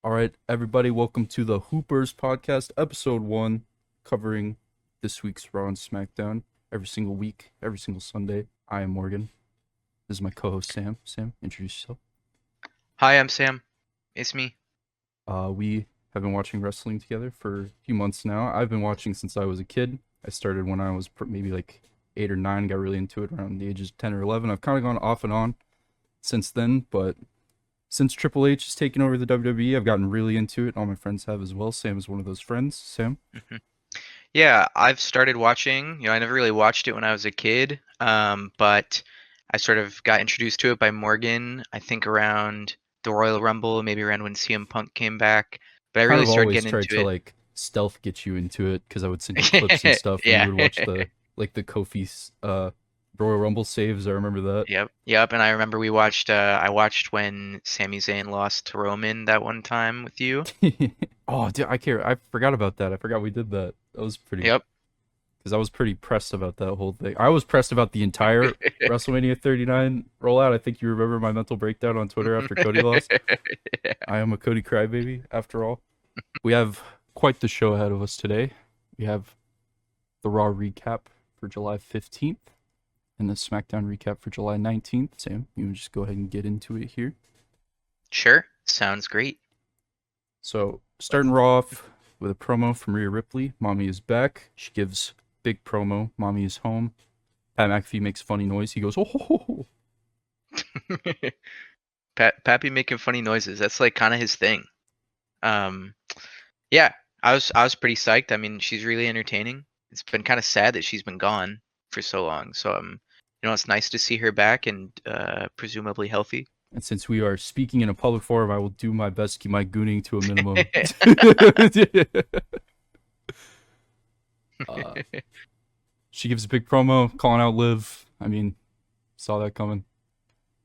All right, everybody, welcome to the Hoopers podcast, episode 1, covering this week's Raw and Smackdown every single week, every single Sunday. I am Morgan. This is my co-host Sam. Sam, introduce yourself. Hi, I'm Sam. It's me. We have been watching wrestling together for a few months now. I've been watching since I was a kid. I started when I was maybe like 8 or 9, got really into it around the ages of 10 or 11. I've kind of gone off and on since then, but since Triple H has taken over the WWE, I've gotten really into it. All my friends have as well. Sam is one of those friends. Sam? Yeah, I've started watching. I never really watched it when I was a kid, but I sort of got introduced to it by Morgan, I think around the Royal Rumble, maybe around when CM Punk came back. But I Kind really of started always getting tried into to it. like stealth get you into it because I would send you clips and stuff and you Yeah. would watch the Kofi Royal Rumble saves. I remember that. Yep. And I remember I watched when Sami Zayn lost to Roman that one time with you. Oh, dude, I care. I forgot about that. I forgot we did that. That was pretty Yep. because I was pretty pressed about that whole thing. I was pressed about the entire WrestleMania 39 rollout. I think you remember my mental breakdown on Twitter after Cody lost. I am a Cody crybaby, after all. We have quite the show ahead of us today. We have the Raw recap for July 15th and the SmackDown recap for July 19th. Sam, you can just go ahead and get into it here. Sure. Sounds great. So, starting Raw off with a promo from Rhea Ripley. Mommy is back. She gives big promo. Mommy is home. Pat McAfee makes a funny noise. He goes, oh, ho, ho, ho. Pappy making funny noises. That's like kind of his thing. Um, yeah, I was pretty psyched. I mean, she's really entertaining. It's been kind of sad that she's been gone for so long. So it's nice to see her back and presumably healthy. And since we are speaking in a public forum, I will do my best to keep my gooning to a minimum. She gives a big promo calling out Liv. I mean, saw that coming.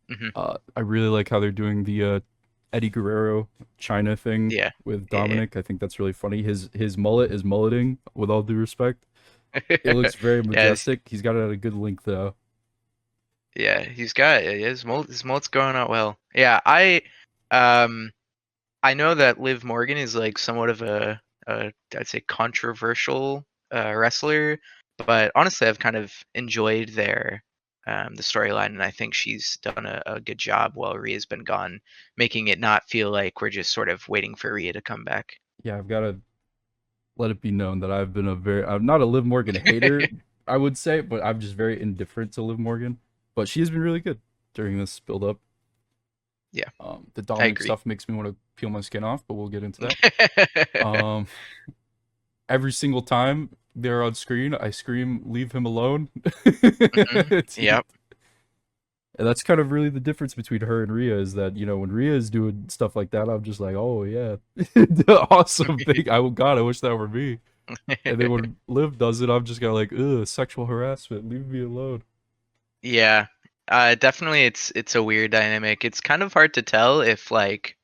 Mhm. I really like how they're doing the Eddie Guerrero China thing Yeah. with Yeah. Dominic. I think that's really funny. His mullet is mulleting, with all due respect. It looks very majestic. He's got it at a good length though. Yeah, his mullet's going out well. Yeah, I know that Liv Morgan is like somewhat of a I'd say controversial wrestler, but honestly, I've kind of enjoyed the storyline, and I think she's done a good job while Rhea's been gone, making it not feel like we're just sort of waiting for Rhea to come back. Yeah, I've got to let it be known that I'm not a Liv Morgan hater, I would say, but I'm just very indifferent to Liv Morgan. But she has been really good during this build up. Yeah, The I Dominic agree. stuff makes me want to peel my skin off, but we'll get into that. Every single time they're on screen, I scream, "Leave him alone!" Yep. And that's kind of really the difference between her and Rhea is that, when Rhea is doing stuff like that, I'm just like, oh yeah, awesome thing. God, I wish that were me. And then when Liv does it, I'm just kind of like, ugh, sexual harassment. Leave me alone. Yeah. Definitely it's a weird dynamic. It's kind of hard to tell if like,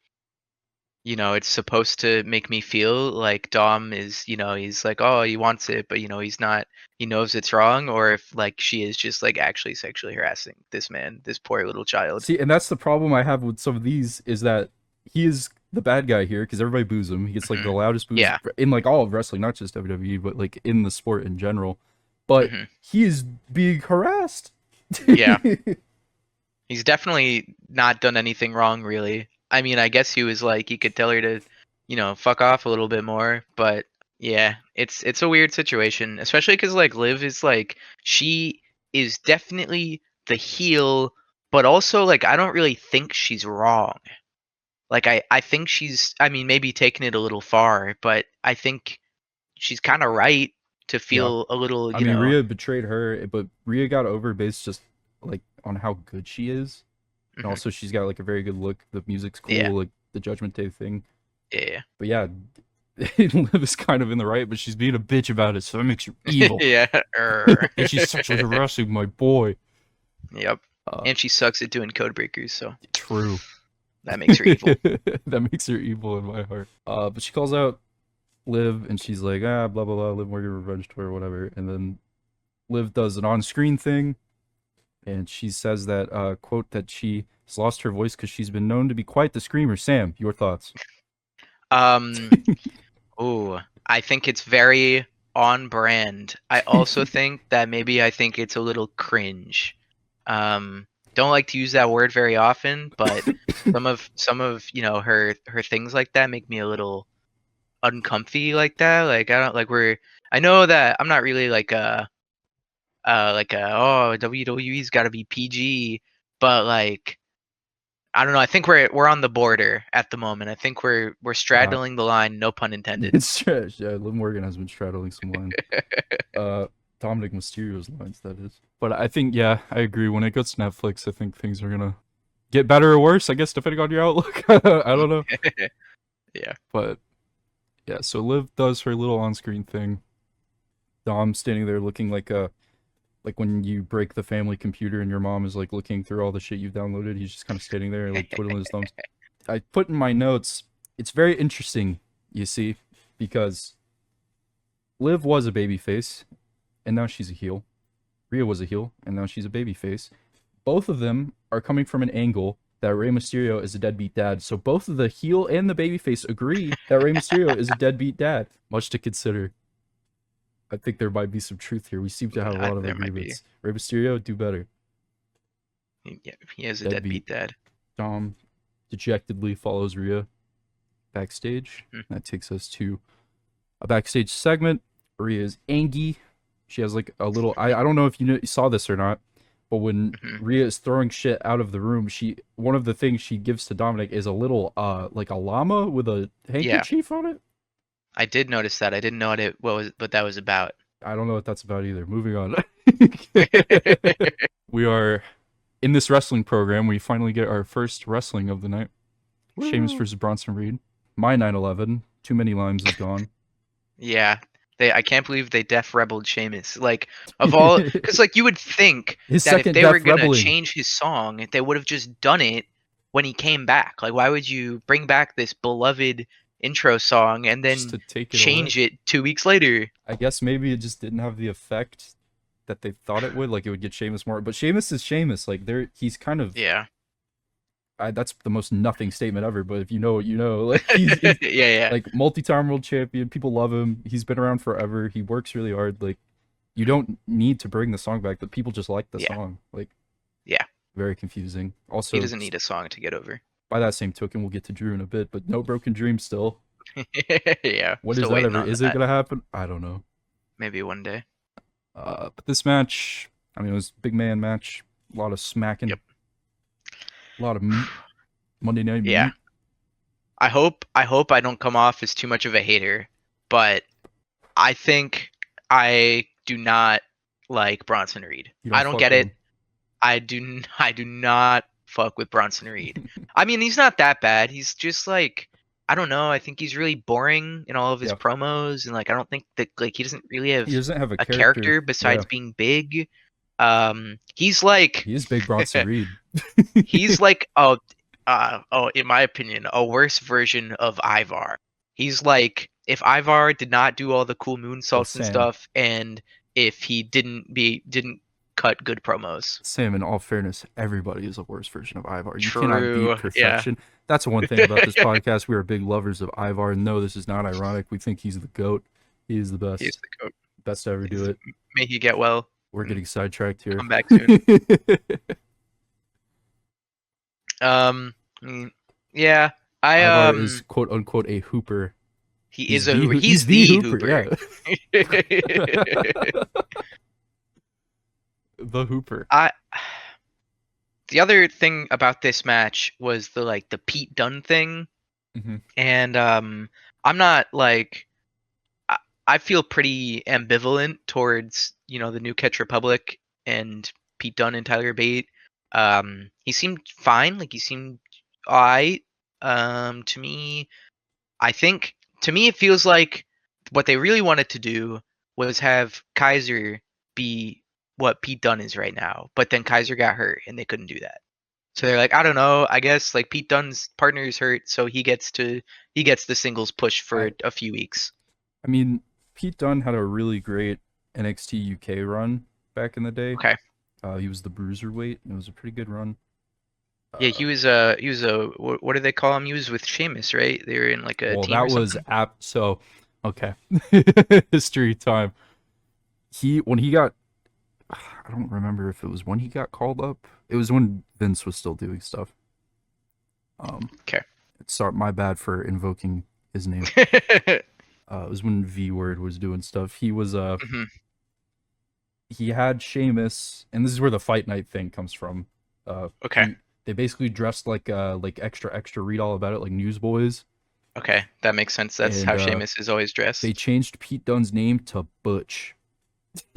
it's supposed to make me feel like Dom is, he's like, oh, he wants it, but he's not, he knows it's wrong, or if like she is just like actually sexually harassing this man, this poor little child. See, and that's the problem I have with some of these is that he is the bad guy here because everybody boos him. He gets like the Mhm. loudest boos Yeah. in like all of wrestling, not just WWE, but like in the sport in general. But hmm he is being harassed. Yeah. He's definitely not done anything wrong, really. I mean, I guess he could tell her to, fuck off a little bit more, but yeah, it's a weird situation, especially because like Liv is like she is definitely the heel, but also like I don't really think she's wrong. Like I think I mean maybe taking it a little far, but I think she's kind of right to Yeah. feel a little, I mean, Rhea betrayed her, but Rhea got over based just like on how good she is. And mhm, also she's got like a very good look. The music's yeah, cool, like the Judgment Day thing. yeah, But yeah, Liv is kind of in the right, but she's being a bitch about it, so that makes her evil. yeah. And she's sexually harassing my boy. Yep. Uh, And she sucks at doing code breakers, so True. that makes her evil. That makes her evil in my heart. But she calls out Liv, and she's like, blah blah blah, Liv Morgan revenge tour, whatever. And then Liv does an on-screen thing, and she says that quote that she has lost her voice because she's been known to be quite the screamer. Sam, your thoughts? Um, oh, I think it's very on brand. I also think that maybe I think it's a little cringe. Don't like to use that word very often, but some of her things like that make me a little uncomfy like that. Like I don't like we're I know that I'm not really like oh WWE's got to be PG, but like I don't know. I think we're on the border at the moment. I think we're straddling the line. No pun intended. It's trash. Yeah, Liv Morgan has been straddling some line. Dominic Mysterio's lines, that is. But I think, yeah, I agree. When it goes to Netflix, I think things are gonna get better or worse, I guess, depending on your outlook. I don't know. Yeah. But yeah, so Liv does her little on-screen thing. Dom standing there looking like when you break the family computer and your mom is like looking through all the shit you've downloaded. He's just kind of standing there like twiddling his thumbs. I put in my notes. It's very interesting, you see, because Liv was a babyface, and now she's a heel. Rhea was a heel, and now she's a babyface. Both of them are coming from an angle that Rey Mysterio is a deadbeat dad. So both of the heel and the babyface agree that Rey Mysterio is a deadbeat dad. Much to consider. I think there might be some truth here. We seem to have a lot of agreements. Rey Mysterio, do better. Yeah, he is a deadbeat dad. Dom dejectedly follows Rhea backstage. That takes us to a backstage segment. Rhea is angry. She has like a little. I don't know if you saw this or not, but when Rhea is throwing shit out of the room, one of the things she gives to Dominic is a little like a llama with a handkerchief on it. I did notice that. I didn't know what that was about. I don't know what that's about either. Moving on. We are in this wrestling program. We finally get our first wrestling of the night. Woo. Sheamus versus Bronson Reed. My 9/11. Too many limes is gone. Yeah. I can't believe they def rebelled Sheamus. Like, of all, because like you would think that if they were gonna change his song, they would have just done it when he came back. Like, why would you bring back this beloved intro song and then change it 2 weeks later? I guess maybe it just didn't have the effect that they thought it would. Like, it would get Sheamus more. But Sheamus is Sheamus. Like, he's kind of that's the most nothing statement ever, but if you know what you know, like he's like multi-time world champion. People love him. He's been around forever. He works really hard. Like, you don't need to bring the song back, but people just like the song. Like, very confusing. Also, he doesn't need a song to get over. By that same token, we'll get to Drew in a bit, but no Broken Dream still. When is that ever? Is it gonna happen? I don't know. Maybe one day. But this match, I mean, it was a big man match. A lot of smacking. Yep. A lot of meat. Monday Night Meat. Yeah. I hope I don't come off as too much of a hater, but I think I do not like Bronson Reed. I don't get it. I do not fuck with Bronson Reed. I mean, he's not that bad. He's just like, I don't know. I think he's really boring in all of his promos, and like I don't think that like he doesn't really have a character besides being big. He's like he is big Bronson Reed. He's like in my opinion, a worse version of Ivar. He's like if Ivar did not do all the cool moonsaults and stuff, and if he didn't cut good promos. Sam, in all fairness, everybody is a worse version of Ivar. You cannot beat perfection. That's one thing about this podcast. We are big lovers of Ivar. No, this is not ironic. We think he's the GOAT. He is the best. He's the GOAT. Best to ever do it. May he get well. We're getting sidetracked here. Come back soon. Yeah. Ivar is quote unquote a hooper. He's the hooper. Yeah. The hooper. The other thing about this match was the Pete Dunne thing, and I'm not like I feel pretty ambivalent towards the New Catch Republic and Pete Dunne and Tyler Bate. He seemed fine, like he seemed alright. To me, it feels like what they really wanted to do was have Kaiser be what Pete Dunne is right now, but then Kaiser got hurt and they couldn't do that. So they're like, I don't know, I guess like Pete Dunne's partner is hurt, so he gets the singles push for a few weeks. I mean, Pete Dunne had a really great NXT UK run back in the day. Okay. He was the bruiserweight. It was a pretty good run. Yeah, Uh, he was a what do they call him? He was with Sheamus, right? They were in like a well, team that or was something. so okay. History time. When he got, I don't remember if it was when he got called up. It was when Vince was still doing stuff. Okay. Sorry, my bad for invoking his name. It was when V Word was doing stuff. Mhm. He had Sheamus, and this is where the fight night thing comes from. Okay. He They basically dressed like extra read all about it like newsboys, Okay, that makes sense. That's and how Sheamus is always they dressed. changed Pete Dunne's name to Butch.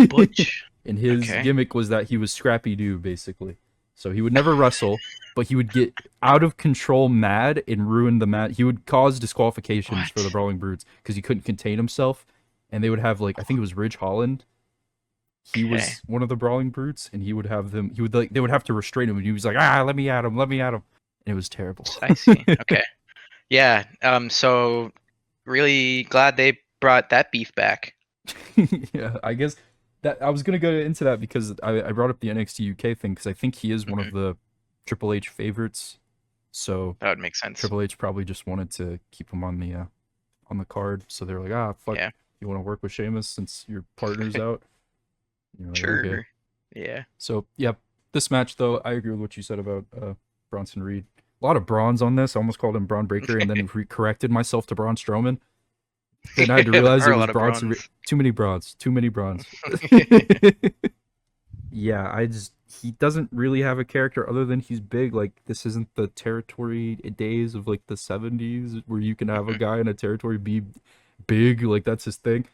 Butch. And his Okay. gimmick was that he was Scrappy Doo, basically. So he would never wrestle, but he would get out of control mad and ruin the match. He would cause disqualifications for the What? Brawling Brutes because he couldn't contain himself. And they would have like I think it was Ridge Holland. He Okay. was one of the Brawling Brutes, and he would have them. He would like they would have to restrain him, and he was like, "Ah, let me at him, let me at him," and it was terrible. I see. Okay. Yeah. So really glad they brought that beef back. Yeah, I guess that I was gonna go into that because I brought up the NXT UK thing because I think he is one Hmm. of the Triple H favorites. So That would make sense. Triple H probably just wanted to keep him on the card. So they're like, ah, fuck, Yeah. you want to work with Sheamus since your partner's out? And you're like, okay. Sure. Yeah. So yeah, this match though, I agree with what you said about Bronson Reed. A lot of bronze on this. I almost called him Braun Breaker, and then corrected myself to Braun Strowman. Then I had to There realize are it a was lot of Bronson. bronze. Too many bronze. Too many bronze. Yeah, he doesn't really have a character other than he's big. Like this isn't the territory days of like the 70s where you can have a Mhm. guy in a territory be big. Like that's his thing.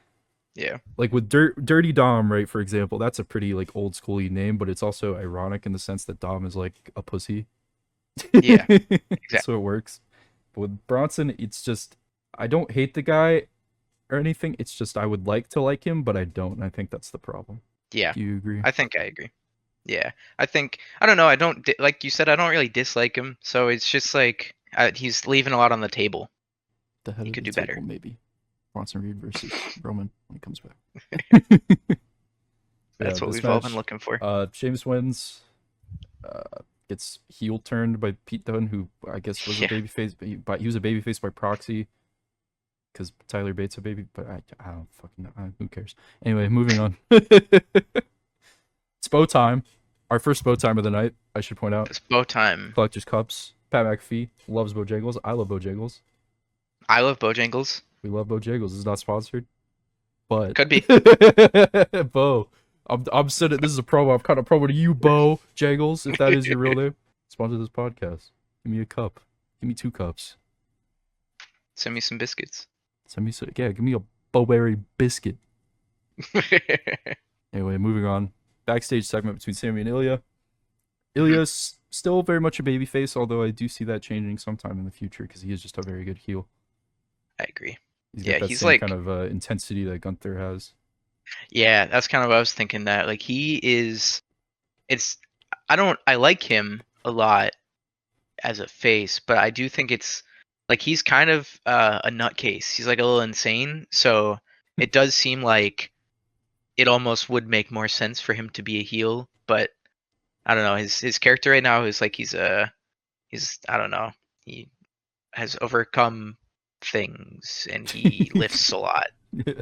Yeah. Like with Dirty Dom, right? For example, that's a pretty like old schooly name, but it's also ironic in the sense that Dom is like a pussy. Yeah. Exactly. So it works. But with Bronson, it's just I don't hate the guy or anything. It's just I would like to like him, but I don't. I think that's the problem. Yeah. Do you agree? I think I agree. Yeah. I think I don't know. I don't like you said. I don't really dislike him. So it's just like he's leaving a lot on the table. The head He of could the do table, better. maybe. Bronson Reed versus Roman when he comes back. Yeah, That's what this we've all been match, looking for. Sheamus wins. Gets heel turned by Pete Dunne, who I guess was a Yeah. babyface, but he was a babyface by proxy because Tyler Bates a baby. But I don't fucking know. Who cares? Anyway, moving on. It's bow time. Our first bow time of the night. I should point out. It's bow time. Collector's Cups. Pat McAfee loves Bojangles. I love Bojangles. I love Bojangles. We love Bojangles. It's not sponsored, but Could be. Bo, I'm sending. This is a promo. I'm kind of promo to you, Bo Jangles, if that is your real name. Sponsor this podcast. Give me a cup. Give me 2 cups. Send me some biscuits. Send me so yeah. Give me a Bowberry biscuit. Anyway, moving on. Backstage segment between Sammy and Ilya. Ilya's still very much a babyface, although I do see that changing sometime in the future because he is just a very good heel. I agree. He's got Yeah, that he's same kind like, of intensity that Gunther has. yeah, that's kind of what I was thinking. That like he is. It's. I like him a lot as a face, but I do think it's like he's kind of a nutcase. He's like a little insane. So it does seem like it almost would make more sense for him to be a heel, but I don't know. His character right now is like he's I don't know. He has overcome things and he lifts a lot. He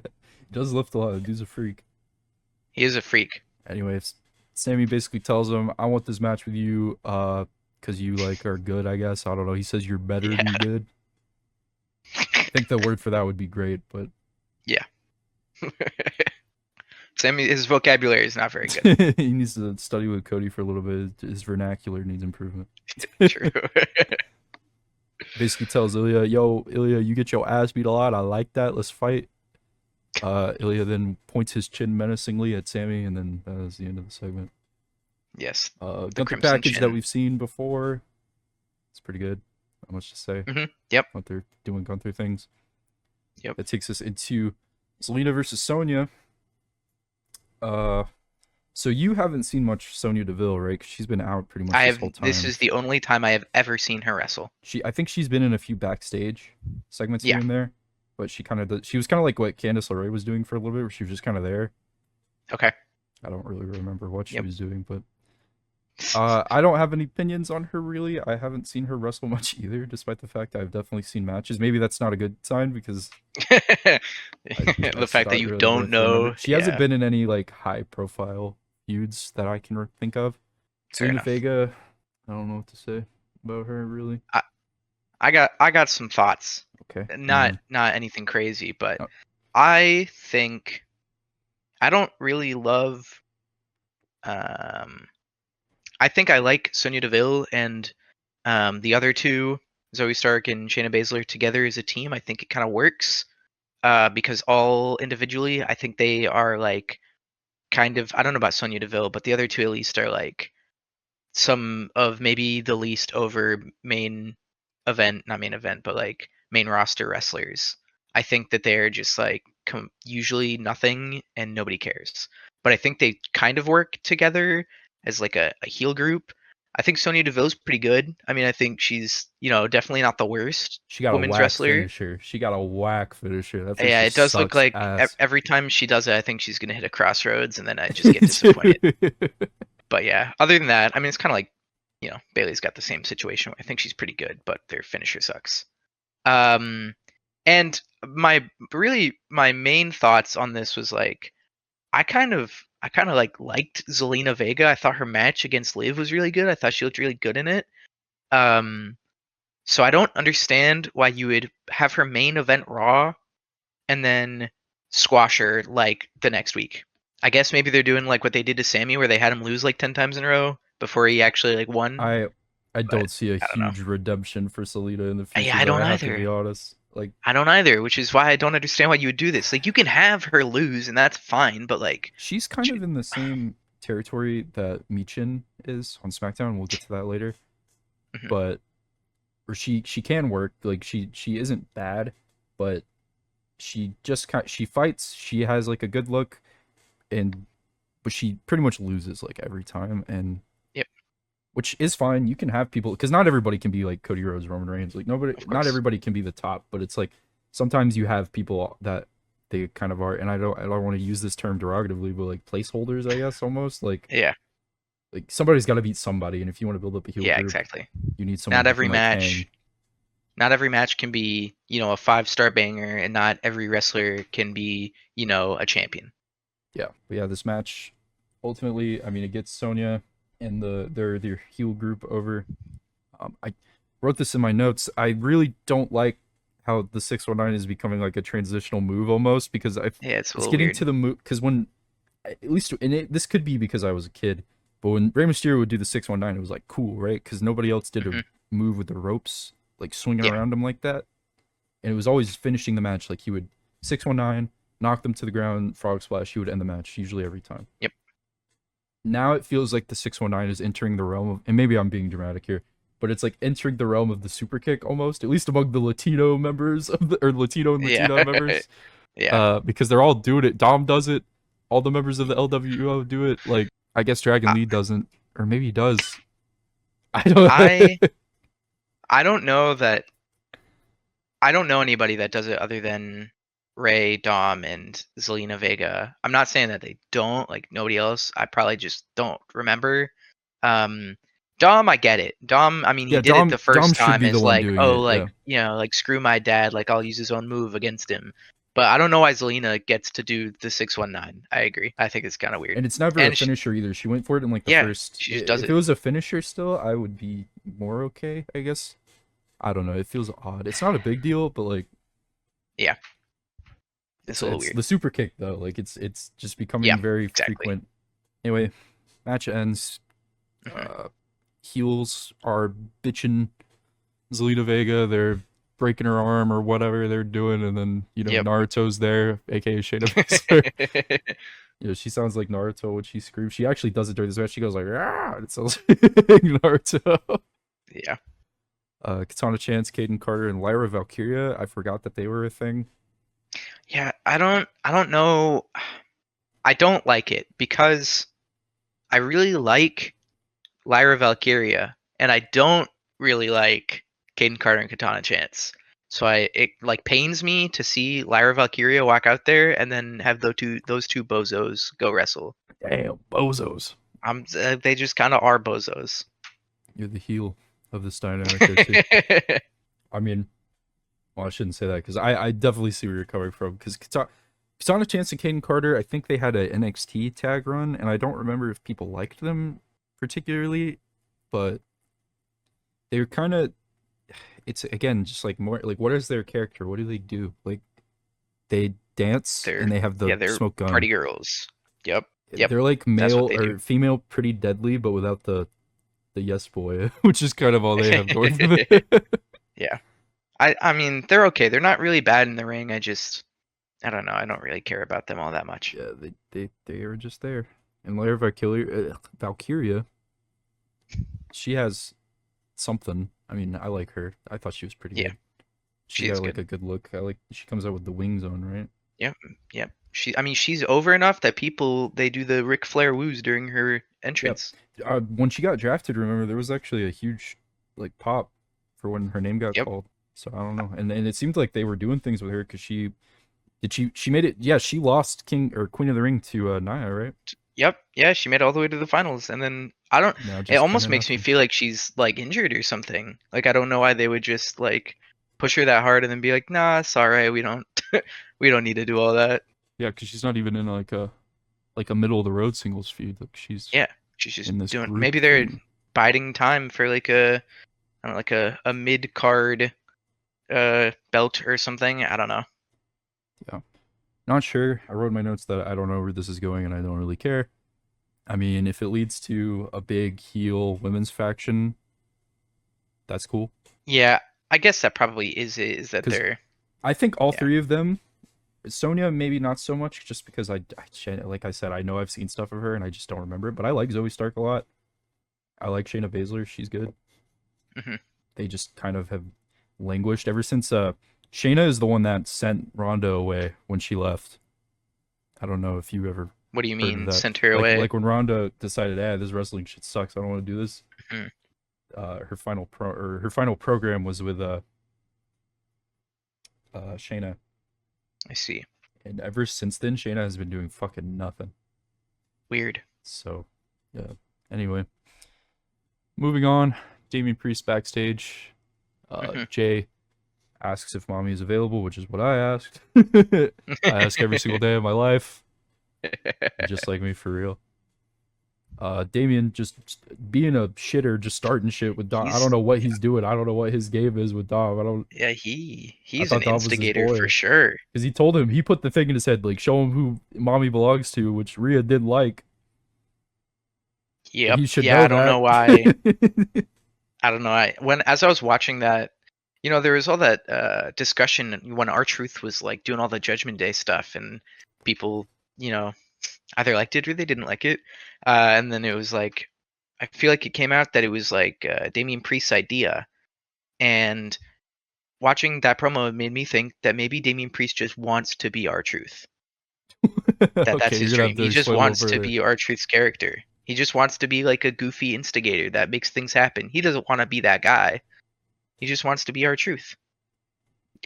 does lift a lot. The dude's a freak. He is a freak. Anyways, Sammy basically tells him, "I want this match with you, because you like are good. I guess I don't know." He says you're better Yeah. than good. I think the word for that would be great, but Yeah. Sammy, his vocabulary is not very good. he needs to study with Cody for a little bit. His vernacular needs improvement. True. Basically tells Ilya, "Yo, Ilya, you get your ass beat a lot. I like that. Let's fight." Ilya then points his chin menacingly at Sammy, and then that is the end of the segment. Yes. Gunther Crimson package that Chin. we've seen before. It's pretty good. Not much to say. Yep. Gunther doing Gunther things. Yep. That takes us into Zelina versus Sonya. So you haven't seen much Sonya Deville, right? 'Cause she's been out pretty much I this have. whole time. This is the only time I have ever seen her wrestle. I think she's been in a few backstage segments here Yeah. and there, but she was kind of like what Candice LeRae was doing for a little bit, where she was just kind of there. Okay. I don't really remember what she Yep. was doing, but I don't have any opinions on her really. I haven't seen her wrestle much either, despite the fact I've definitely seen matches. Maybe that's not a good sign because The that's fact that not you really don't worth remembering. know, She hasn't yeah, been in any like high profile feuds that I can think of. fair Selena enough. Vega, I don't know what to say about her really. I, I got some thoughts. Okay. Not anything crazy, but Uh, I think I don't really love. Um, I think I like Sonya Deville and the other two, Zoe Stark and Shayna Baszler together as a team. I think it kind of works because all individually, I think they are like kind of. I don't know about Sonya Deville, but the other two at least are like some of maybe the least over main event, not main event, but like main roster wrestlers. I think that they're just like usually nothing and nobody cares. But I think they kind of work together as like a heel group. I think Sonya Deville's pretty good. I mean, I think she's, definitely not the worst she got a women's whack wrestler. finisher. She got a whack finisher. That Yeah, finisher it does look sucks like ass. every time she does it, I think she's gonna hit a crossroads, and then I just get disappointed. But yeah, other than that, I mean, it's kind of like, Bailey's got the same situation where I think she's pretty good, but their finisher sucks. Um, and my main thoughts on this was like, I kind of like liked Zelina Vega. I thought her match against Liv was really good. I thought she looked really good in it. Um, so I don't understand why you would have her main event Raw and then squash her like the next week. I guess maybe they're doing like what they did to Sammy, where they had him lose like 10 times in a row before he actually like won. I I But don't see a I don't know. huge redemption for Selena in the Yeah, future I though. don't I have to be either. honest. Like I don't either, which is why I don't understand why you would do this. Like you can have her lose and that's fine, but like, she's kind she, of in the same territory that Michin is on SmackDown. We'll get to that later. Mhm. But or she can work. Like she isn't bad, but she fights. She has like a good look, and but she pretty much loses like every time, and Yep, which is fine. You can have people because not everybody can be like Cody Rhodes, Roman Reigns. Like nobody, of not course. everybody can be the top. But it's like sometimes you have people that they kind of are, and I don't want to use this term derogatively, but like placeholders, I guess almost Yeah, like somebody's got to beat somebody, and if you want to build up a heel yeah, group, exactly. you need someone Not who can every like hang. match, not every match can be, a 5-star banger, and not every wrestler can be, a champion. Yeah, but yeah, this match ultimately, I mean, it gets Sonya and their heel group over. I wrote this in my notes. I really don't like how the 619 is becoming like a transitional move almost because Yeah, it's a it's little getting weird. to the move because when at least this could be because I was a kid, but when Rey Mysterio would do the 619, it was like cool, right? Because nobody else did a Hmm. move with the ropes like swinging Yeah, around him like that, and it was always finishing the match like he would 619 knock them to the ground, frog splash, he would end the match usually every time. yep. Now it feels like the 619 is entering the realm of, and maybe I'm being dramatic here, but it's like entering the realm of the super kick almost, at least among the Latino members of the, or Latino and Yeah, Latina members, yeah. because they're all doing it. Dom does it. All the members of the LWO do it. Like, I guess Dragon I, Lee doesn't, or maybe he does. I don't. I I don't know that I don't know anybody that does it other than Ray, Dom, and Zelina Vega. I'm not saying that they don't, like nobody else. I probably just don't remember. Um, Dom, I get it. Dom, I mean, he Yeah, did it Dom. the Dom first should time be the as one like, doing oh, it. like Yeah, like screw my dad, like I'll use his own move against him. But I don't know why Zelina gets to do the 619. I agree. I think it's kind of weird. and it's never a And finisher either. She went for it in like the yeah, first. she just does If it. it was a finisher, still, I would be more okay. I guess. I don't know. It feels odd. It's not a big deal, but like Yeah, it's it's a little it's weird. the super kick though. Like it's just Yeah, becoming very exactly. frequent. Anyway, match ends. Hmm. Uh, Heels are bitching Zelina Vega. They're breaking her arm or whatever they're doing, and then Yep. Naruto's there, aka Shayna Baszler. She sounds like Naruto when she screams. She actually does it during this match. She goes like, "Ah!" It sounds like Naruto. Yeah. Katana Chance, Caden Carter, and Lyra Valkyria. I forgot that they were a thing. Yeah, I don't know. I don't like it because I really like Lyra Valkyria and I don't really like Caden Carter and Katana Chance. So it like pains me to see Lyra Valkyria walk out there and then have those two bozos go wrestle. Damn, bozos. They just kind of are bozos. You're the heel of this dynamic there too. I mean, well, I shouldn't say that because I definitely see where you're coming from. Because Katana Chance and Caden Carter, I think they had a NXT tag run, and I don't remember if people liked them particularly, but they were kind of. It's again just like more like what is their character? What do they do? Like they dance They're and they have the they're smoke gun. party girls. Yep. Yep. They're like That's what male they do. or female, pretty deadly, but without the yes boy, which is kind of all they have going for them. Yeah. I mean, they're okay. They're not really bad in the ring. I don't know. I don't really care about them all that much. Yeah, they are just there. And Lair Valkyria, she has something. I mean, I like her. I thought she was pretty Yeah, good. She she is got like good. a good look. I like she comes out with the wings on, right? Yep. Yep. I mean, she's over enough that they do the Ric Flair woos during her Yep. entrance. When she got drafted, remember there was actually a huge like pop for when her name got Yep. called. So I don't know, and it seemed like they were doing things with her because she made it. Yeah, she lost King or Queen of the Ring to Nia, right? Yep. Yeah, she made it all the way to the finals, and then I don't. Now It just kind almost of makes me nothing. feel like she's like injured or something. Like I don't know why they would just like push her that hard and then be like, "Nah, it's all right. We don't, we don't need to do all that." Yeah, because she's not even in like a middle of the road singles feud. Like she's Yeah, she's just in this doing. group Maybe they're thing. biding time for like I don't know, like a mid card belt or something. I don't know. Yeah, not sure. I wrote in my notes that I don't know where this is going, and I don't really care. I mean, if it leads to a big heel women's faction, that's cool. Yeah, I guess that probably is that Because they're I think all yeah. three of them, Sonya maybe not so much, just because like I said, I know I've seen stuff of her and I just don't remember it. But I like Zoe Stark a lot. I like Shayna Baszler. She's good. Mhm. They just kind of have languished ever since. Shayna is the one that sent Ronda away when she left. I don't know if you ever What do you heard of mean that. sent her away? Like when Ronda decided, this wrestling shit sucks. I don't want to do this. Mhm. Her final program was with Shayna, I see. and ever since then, Shayna has been doing fucking nothing. Weird. So, yeah. Anyway, moving on. Damian Priest backstage. Mhm. Jay asks if mommy is available, which is what I asked. I ask every single day of my life. Just like me, for real. Damien just being a shitter, just starting shit with Dom. I don't He's know what he's doing. I don't know what his game is with Dom. yeah, I he's an thought Dom was his instigator for boy. sure. Because he told him, he put the thing in his head, like, show him who mommy belongs to, which Rhea didn't like. Yep. He should Yeah, know I don't know that. why. I don't know. As I was watching that, there was all that discussion when R-Truth was like doing all the Judgment Day stuff, and people, either liked it or they didn't like it. And then it was like, I feel like it came out that it was like Damian Priest's idea, and watching that promo made me think that maybe Damian Priest just wants to be R-Truth. That's Okay, you're his gonna have dream. to He just explain a little wants to further. be R-Truth's character. He just wants to be like a goofy instigator that makes things happen. He doesn't want to be that guy. He just wants to be R-Truth.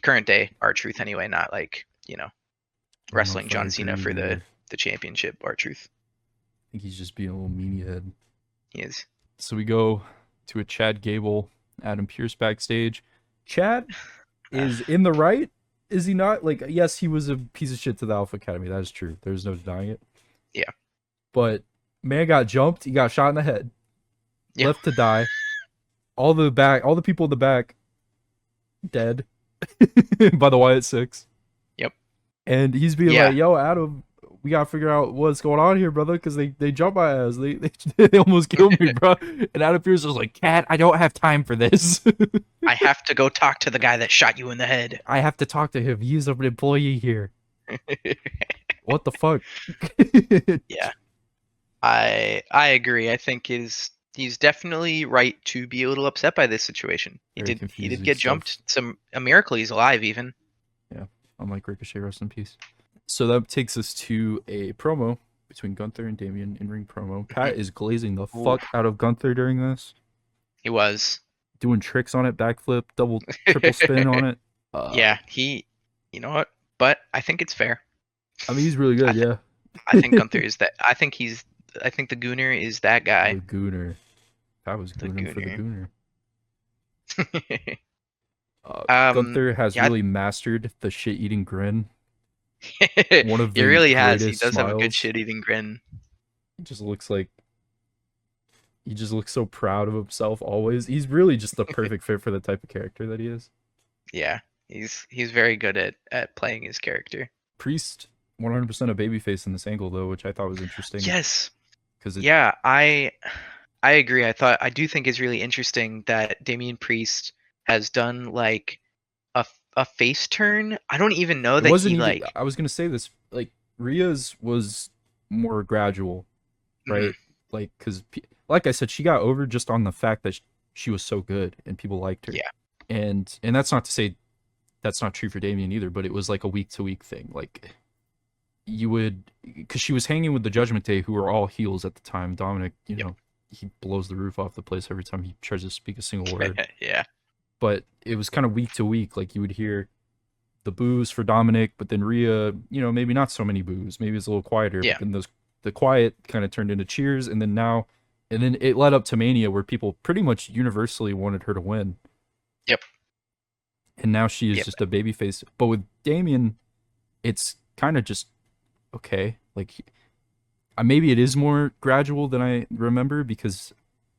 Current day R-Truth anyway, not like, I don't know wrestling if I John agree Cena with for you the there. the championship R-Truth. I think he's just being a little meanie head. He is. So we go to a Chad Gable, Adam Pearce backstage. Chad Uh, is in the right, is he not? Like, yes, he was a piece of shit to the Alpha Academy. That is true. There's no denying it. yeah. But man got jumped. He got shot in the head, Yeah. left to die. All the people in the back, dead by the Wyatt Six. Yep. And he's being Yeah. like, "Yo, Adam, we gotta figure out what's going on here, brother, because they jumped my ass. They almost killed me, bro." And Adam Pearce was like, "Cat, I don't have time for this. I have to go talk to the guy that shot you in the head. I have to talk to him. He's an employee here. What the fuck?" Yeah. I agree. I think he's definitely right to be a little upset by this situation. He Very did confusing get stuff. jumped. A miracle he's alive even. Yeah, unlike Ricochet, rest in peace. So that takes us to a promo between Gunther and Damian, in-ring promo. Pat is glazing the Ooh, fuck out of Gunther during this, he was. doing tricks on it, backflip, double, triple spin on it. Yeah, you know what? But I think it's fair. I mean, he's really I good, think yeah. I think Gunther is that. I think he's I think the Gooner is that The guy. Gooner. That was The Gooner for the Gooner. Gooner. um, Gunther has yeah, really mastered the shit-eating grin. One of he the really has. He greatest does have a good smiles. shit-eating grin. He just looks like he just looks so proud of himself always. He's really just the perfect fit for the type of character that he is. Yeah, he's very good at playing his character. Priest, 100% a babyface in this angle though, which I thought was interesting Yes. because it Yeah, I agree. I do think it's really interesting that Damian Priest has done like a face turn. I don't even know it that wasn't he even. like. I was gonna say this like Rhea's was more gradual, Mhm, right? Like because like I said, she got over just on the fact that she was so good and people liked her, yeah. and that's not to say that's not true for Damien either, but it was like a week to week thing. Like you would, because she was hanging with the Judgment Day, who were all heels at the time. Dominic, Yep. he blows the roof off the place every time he tries to speak a single word. Yeah. But it was kind of week to week. Like you would hear the boos for Dominic, but then Rhea, maybe not so many boos. Maybe it's a little quieter, but Yeah. then the quiet kind of turned into cheers, and then it led up to Mania, where people pretty much universally wanted her to win, Yep. and now she is Yep. just a babyface. But with Damien, it's kind of just okay. Like maybe it is more gradual than I remember because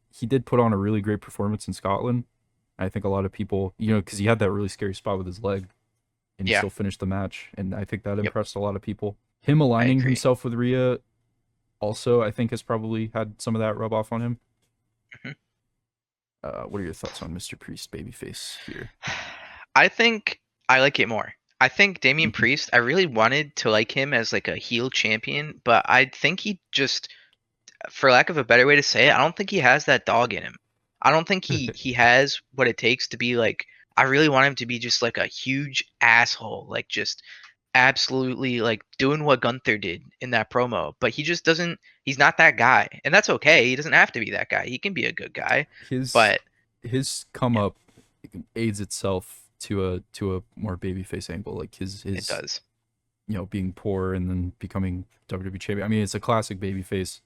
he did put on a really great performance in Scotland. I think a lot of people, because he had that really scary spot with his leg, and he Yeah. still finished the match, and I think that Yep. impressed a lot of people. Him I aligning agree. himself with Rhea also, I think, has probably had some of that rub off on him. Mhm. What are your thoughts on Mr. Priest babyface here? I think I like it more. I think Damian Mhm. Priest, I really wanted to like him as like a heel champion, but I think he just, for lack of a better way to say it, I don't think he has that dog in him. I don't think he has what it takes to be like. I really want him to be just like a huge asshole, like just absolutely like doing what Gunther did in that promo. But he just doesn't. He's not that guy, and that's okay. He doesn't have to be that guy. He can be a good guy, his but his come yeah, up aids itself to a more babyface angle, like it his does. being poor and then becoming WWE champion. I mean, it's a classic babyface.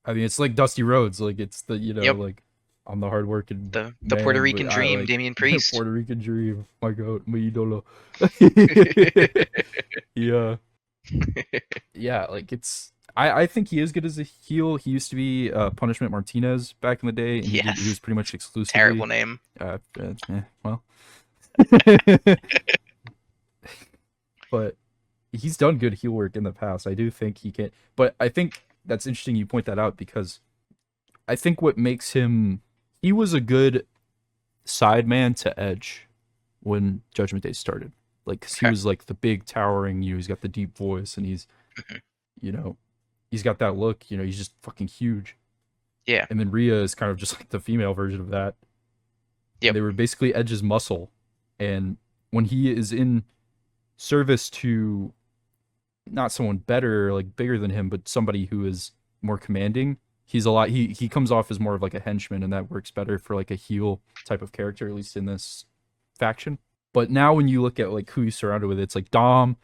I mean, it's like Dusty Rhodes. Like it's the Yep, like I'm the hardworking the Puerto man, but Rican I Dream, like Damian Priest. Puerto Rican dream. My God, my idolo. Yeah, yeah. Like it's. I think he is good as a heel. He used to be Punishment Martinez back in the day, and he Yes, was pretty much exclusively. terrible name. Well, but he's done good heel work in the past. I do think he can, but I think that's interesting you point that out because I think what makes him he was a good side man to Edge when Judgment Day started. Like, cause he Okay. was like the big towering, he's got the deep voice and Mhm. you know, he's got that look, he's just fucking huge. Yeah. And then Rhea is kind of just like the female version of that. And Yep. they were basically Edge's muscle. And when he is in service to not someone better, like bigger than him, but somebody who is more commanding. He's a lot. He comes off as more of like a henchman, and that works better for like a heel type of character, at least in this faction. But now when you look at like who he's surrounded with, it's like Dom,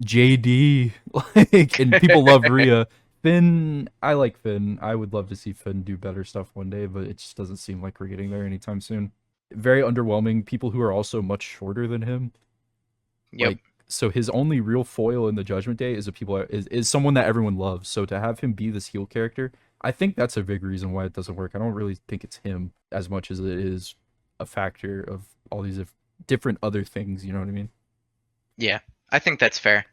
JD, like, and people love Rhea. Finn, I like Finn. I would love to see Finn do better stuff one day, but it just doesn't seem like we're getting there anytime soon. Very underwhelming. People who are also much shorter than him, Yep. like, so his only real foil in the Judgment Day is someone that everyone loves. So to have him be this heel character, I think that's a big reason why it doesn't work. I don't really think it's him as much as it is a factor of all these different other things. You know what I mean? Yeah. I think that's fair.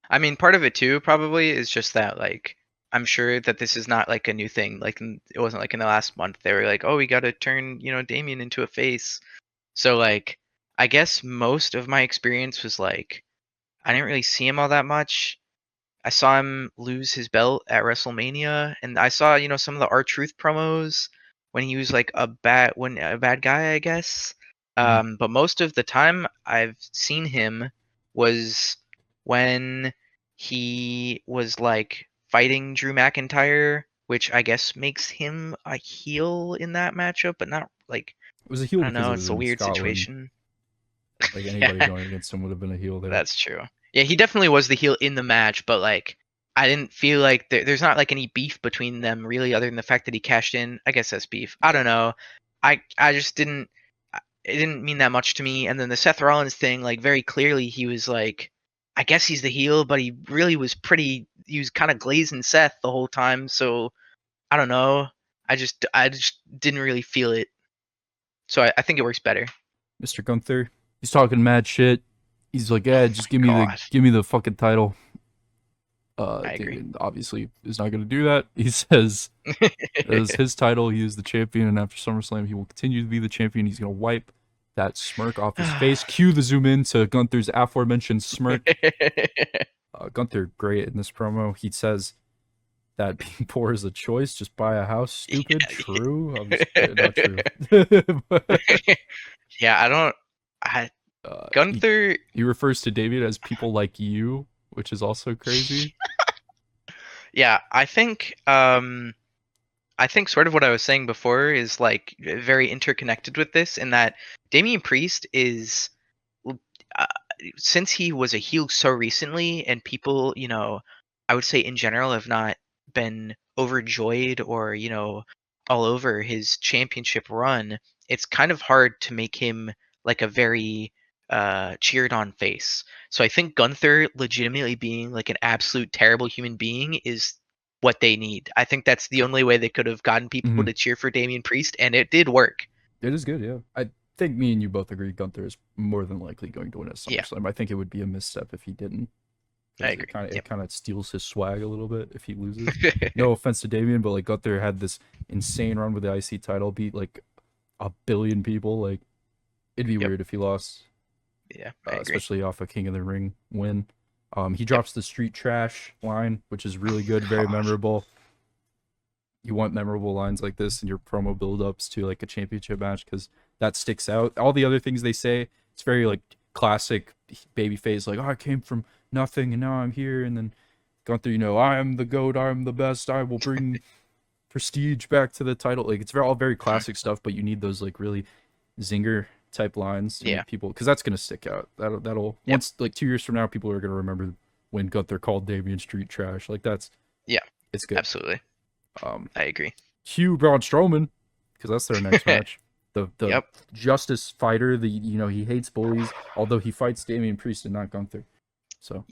I mean, part of it too probably is just that like I'm sure that this is not like a new thing. Like it wasn't like in the last month they were like, "Oh, we got to turn, Damien into a face." So like I guess most of my experience was like I didn't really see him all that much. I saw him lose his belt at WrestleMania, and I saw, some of the R-Truth promos when he was like a bad guy, I guess. Mm-hmm. But most of the time I've seen him was when he was like fighting Drew McIntyre, which I guess makes him a heel in that matchup, but not like It was a I heel don't because know. it It's was a in weird Scotland. situation. Like anybody Yeah, going against him would have been a heel there. that's true. Yeah, he definitely was the heel in the match, but like I didn't feel like there's not like any beef between them really, other than the fact that he cashed in. I guess that's beef. I don't know. I just didn't. It didn't mean that much to me. And then the Seth Rollins thing, like very clearly, he was like, I guess he's the heel, but he really was pretty. He was kind of glazing Seth the whole time. So I don't know. I just didn't really feel it. So I think it works better. Mr. Gunther, he's talking mad shit. He's like, yeah, just give me God. the fucking title. I agree. David obviously is not going to do that. He says it is his title. He is the champion, and after SummerSlam, he will continue to be the champion. He's going to wipe that smirk off his face. Cue the zoom in to Gunther's aforementioned smirk. Gunther, great in this promo. He says that being poor is a choice. Just buy a house. Stupid. Yeah. True. Not true. Yeah, I don't. Gunther. He refers to David as people like you, which is also crazy. Yeah, I think sort of what I was saying before is like very interconnected with this, in that Damian Priest is, since he was a heel so recently, and people, I would say in general have not been overjoyed or, all over his championship run, it's kind of hard to make him like a very cheered on face. So I think Gunther legitimately being like an absolute terrible human being is what they need. I think that's the only way they could have gotten people to cheer for Damian Priest, and it did work. It is good, yeah. I think me and you both agree Gunther is more than likely going to win at SummerSlam. Yeah. I think it would be a misstep if he didn't. I agree. It kind of steals his swag a little bit if he loses. No offense to Damian, but like Gunther had this insane run with the IC title, beat like a billion people. Like it'd be weird if he lost. Yeah, I agree. Especially off a King of the Ring win. He drops the street trash line, which is really good, very memorable. You want memorable lines like this in your promo build-ups to like a championship match because that sticks out. All the other things they say, it's very like classic babyface, like, oh, I came from nothing and now I'm here. And then Gunther, I am the GOAT, I'm the best, I will bring prestige back to the title. Like it's all very classic stuff, but you need those like really zinger type lines to people, because that's gonna stick out. That'll once like 2 years from now, people are gonna remember when Gunther called Damian street trash. Like that's it's good. Absolutely. I agree. Cue Braun Strowman, because that's their next match. The justice fighter. He hates bullies, although he fights Damian Priest and not Gunther. So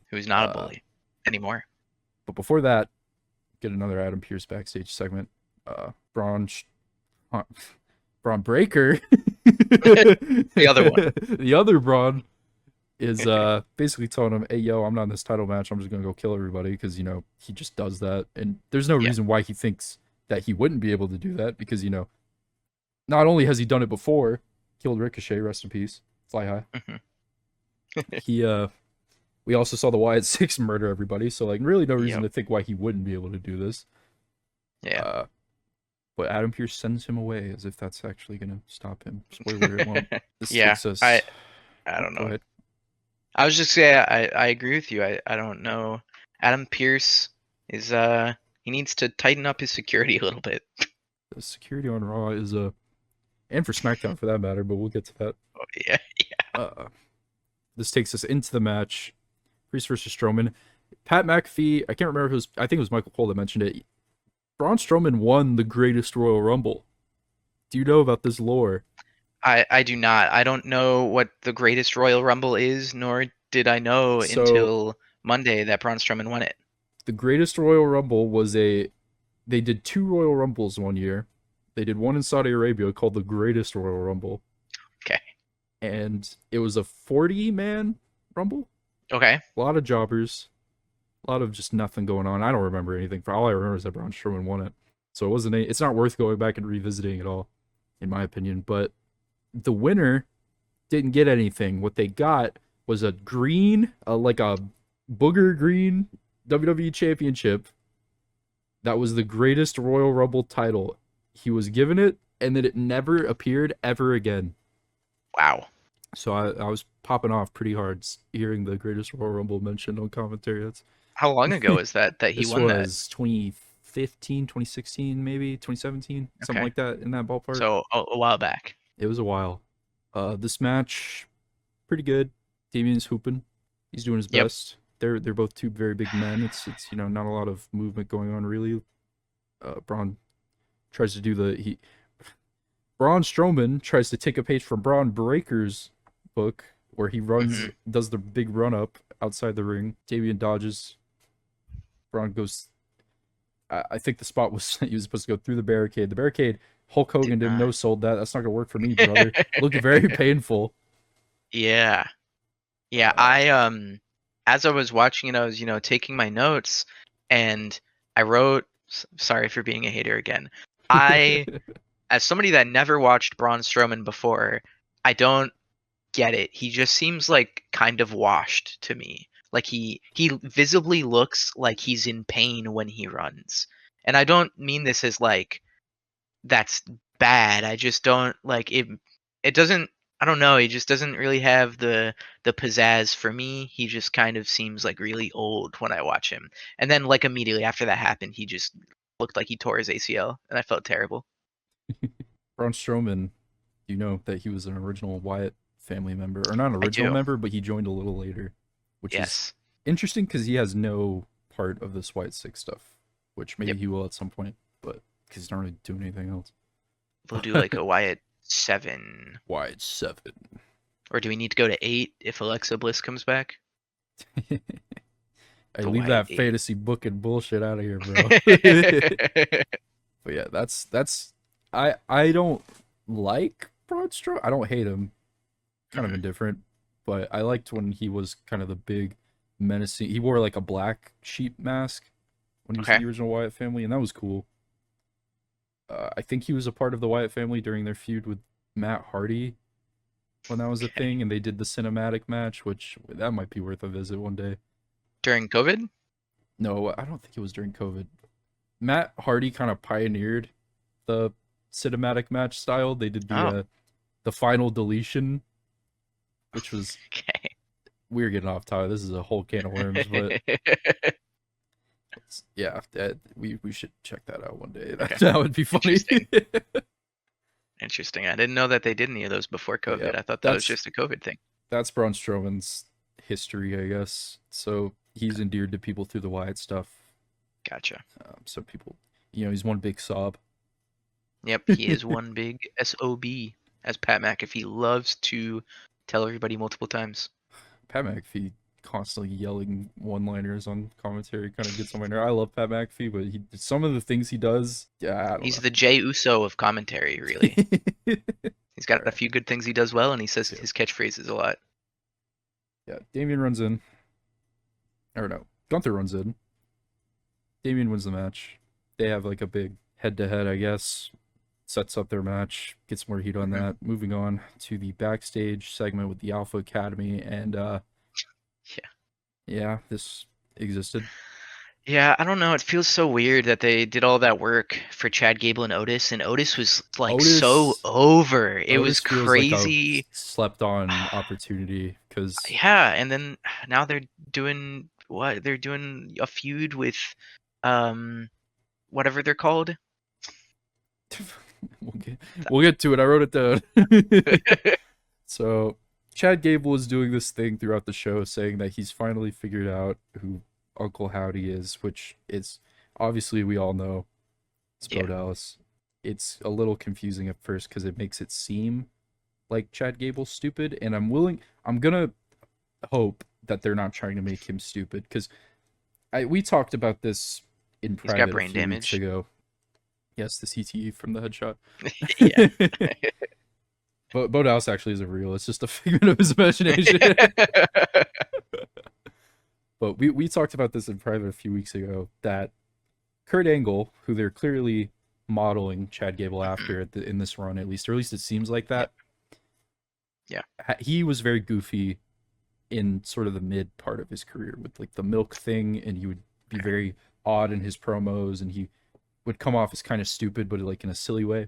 who's not a bully anymore. But before that, get another Adam Pearce backstage segment. Braun Breaker, the other one, the other Braun is basically telling him, hey, yo, I'm not in this title match, I'm just gonna go kill everybody, because he just does that, and there's no reason why he thinks that he wouldn't be able to do that, because not only has he done it before, killed Ricochet, rest in peace, fly high. He we also saw the Wyatt Six murder everybody, so like really no reason to think why he wouldn't be able to do this. But Adam Pearce sends him away as if that's actually gonna stop him. Spoiler, it won't. This takes us... I don't know. I was just saying, I agree with you. I don't know. Adam Pearce is he needs to tighten up his security a little bit. The security on Raw is and for SmackDown for that matter, but we'll get to that. Oh yeah. This takes us into the match. Priest versus Strowman. Pat McAfee, I can't remember if it was, I think it was Michael Cole that mentioned it. Braun Strowman won the greatest Royal Rumble. Do you know about this lore? I do not. I don't know what the greatest Royal Rumble is, nor did I know until Monday that Braun Strowman won it. The greatest Royal Rumble was they did 2 Royal Rumbles one year. They did one in Saudi Arabia called the Greatest Royal Rumble. Okay. And it was a 40-man Rumble. Okay. A lot of jobbers. A lot of just nothing going on. I don't remember anything. For all I remember is that Braun Strowman won it. So it's not worth going back and revisiting at all, in my opinion. But the winner didn't get anything. What they got was a green, like a booger green WWE Championship. That was the greatest Royal Rumble title. He was given it, and then it never appeared ever again. Wow. So I was popping off pretty hard hearing the greatest Royal Rumble mentioned on commentary. How long ago is that he won that? This was 2015, 2016, maybe 2017, something like that, in that ballpark. So a while back. It was a while. This match, pretty good. Damian's hooping. He's doing his best. they're both two very big men. It's not a lot of movement going on really. Braun tries to do Braun Strowman tries to take a page from Braun Breaker's book where he does the big run up outside the ring. Damian dodges. Braun goes. I think the spot was he was supposed to go through the barricade. The barricade, Hulk Hogan didn't no sold that. That's not gonna work for me, brother. Looked very painful. Yeah. Yeah, as I was watching it, I was, taking my notes, and I wrote, sorry for being a hater again. As somebody that never watched Braun Strowman before, I don't get it. He just seems like kind of washed to me. Like he visibly looks like he's in pain when he runs. And I don't mean this as like that's bad. I just don't like it. It doesn't. I don't know. He just doesn't really have the pizzazz for me. He just kind of seems like really old when I watch him. And then like immediately after that happened, he just looked like he tore his ACL, and I felt terrible. Braun Strowman, you know that he was an original Wyatt family member, or not an I original do. member, but he joined a little later, which is Yes. interesting because he has no part of this Wyatt Six stuff, which maybe Yep. he will at some point, but because he's not really doing anything else. We'll do like a Wyatt 7. Wyatt 7. Or do we need to go to 8 if Alexa Bliss comes back? Hey, The leave Wyatt that 8. fantasy booking bullshit out of here, bro. But yeah, that's I don't like Braun Strowman. I don't hate him. Kind of indifferent, but I liked when he was kind of the big menacing. He wore like a black sheep mask when he was in Okay. the original Wyatt family, and that was cool. I think he was a part of the Wyatt family during their feud with Matt Hardy when that was a Okay. thing, and they did the cinematic match, which that might be worth a visit one day. During COVID? No, I don't think it was during COVID. Matt Hardy kind of pioneered the cinematic match style. They did Oh. the final deletion, which was Okay. we're getting off topic. This is a whole can of worms, but yeah, we should check that out one day. Okay. That would be funny. Interesting. Interesting. I didn't know that they did any of those before COVID. Yeah, I thought that was just a COVID thing. that's Braun Strowman's history, I guess. So he's endeared to people through the Wyatt stuff. Gotcha. So people, he's one big sob. Yep, he is one big SOB, as Pat McAfee loves to tell everybody multiple times. Pat McAfee constantly yelling one-liners on commentary kind of gets on my nerve. I love Pat McAfee, but some of the things he does, yeah, I don't He's know. the Jey Uso of commentary, really. He's got a Alright. few good things he does well, and he says Yeah. his catchphrases a lot. Yeah, Damien runs in. Or no, Gunther runs in. Damien wins the match. They have like a big head-to-head, I guess. Sets up their match, gets more heat on that. Moving on to the backstage segment with the Alpha Academy, and yeah, this existed. Yeah, I don't know. It feels so weird that they did all that work for Chad Gable and Otis was like so Otis over. It was Otis feels like a crazy. slept-on opportunity because Yeah, and then now they're doing what? They're doing a feud with whatever they're called. we'll get to it. I wrote it down. So Chad Gable is doing this thing throughout the show, saying that he's finally figured out who Uncle Howdy is, which is obviously we all know it's Bo Yeah. Dallas. It's a little confusing at first because it makes it seem like Chad Gable's stupid, and I'm gonna hope that they're not trying to make him stupid because we talked about this in He's got private a brain few weeks damage. ago. Yes, the CTE from the headshot. Yeah. But Bo Dallas actually isn't real. It's just a figment of his imagination. But we talked about this in private a few weeks ago that Kurt Angle, who they're clearly modeling Chad Gable after in this run, at least it seems like that. Yeah. He was very goofy in sort of the mid part of his career with like the milk thing, and he would be very odd in his promos, and he would come off as kind of stupid, but like in a silly way.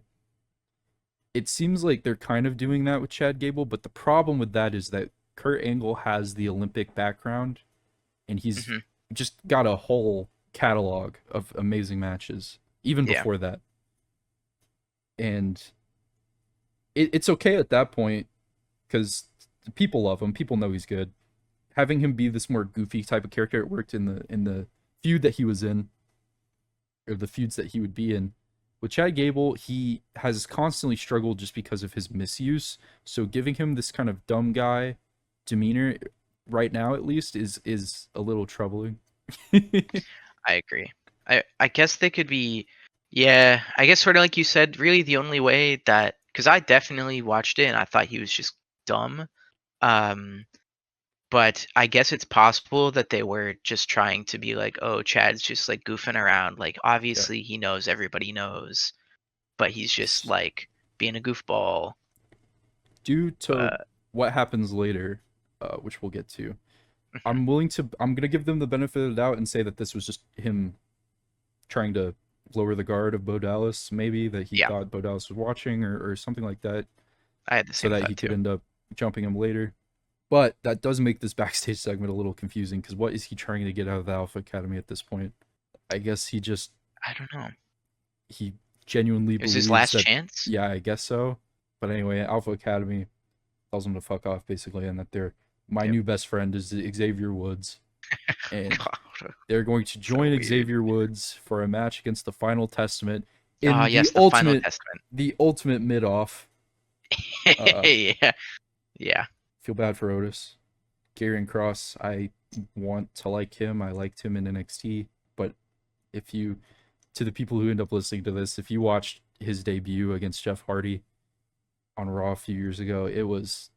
It seems like they're kind of doing that with Chad Gable, but the problem with that is that Kurt Angle has the Olympic background, and he's just got a whole catalog of amazing matches, even before that. And it's okay at that point, because people love him. People know he's good. having him be this more goofy type of character, it worked in the feud that he was in, or the feuds that he would be in. With Chad Gable, he has constantly struggled just because of his misuse. So giving him this kind of dumb guy demeanor right now, at least, is a little troubling. I agree. I guess they could be, yeah. I guess sort of like you said. Really, the only way that, because I definitely watched it and I thought he was just dumb. Um, but I guess it's possible that they were just trying to be like, oh, Chad's just like goofing around. Like Yeah. obviously he knows everybody knows, but he's just like being a goofball. Due to But what happens later, which we'll get to, mhm, I'm gonna give them the benefit of the doubt and say that this was just him trying to lower the guard of Bo Dallas, maybe that he yeah, thought Bo Dallas was watching or something like that, I had the so same that he thought could too. end up jumping him later. But that does make this backstage segment a little confusing because what is he trying to get out of the Alpha Academy at this point? I guess I don't know. he genuinely It was his believes last that, chance. yeah, I guess so. But anyway, Alpha Academy tells him to fuck off basically, and that they're my Yep. new best friend is Xavier Woods, and God, they're going to so join weird. Xavier Woods for a match against the Final Testament Ah, in yes, the Final Testament. the ultimate mid off. Uh, Yeah, yeah. feel bad for Otis. Karrion Cross, I want to like him. I liked him in NXT, but if you, to the people who end up listening to this, if you watched his debut against Jeff Hardy on Raw a few years ago, it was,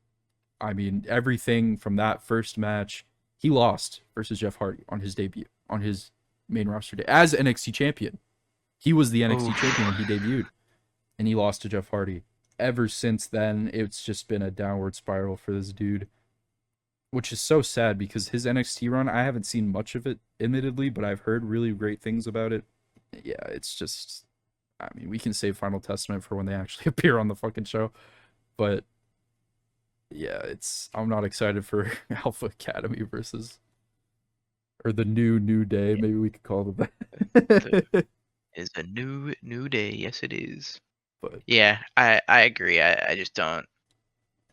I mean, everything from that first match. He lost versus Jeff Hardy on his debut, on his main roster day as NXT champion. He was the NXT champion Oof. when he debuted, and he lost to Jeff Hardy. Ever since then, it's just been a downward spiral for this dude, which is so sad because his NXT run, I haven't seen much of it, admittedly, but I've heard really great things about it. Yeah, it's just, I mean, we can save Final Testament for when they actually appear on the fucking show, but yeah, I'm not excited for Alpha Academy versus, or the New Day, Yeah, maybe we could call them the that. is a new day. Yes, it is. But Yeah, I agree. I just don't.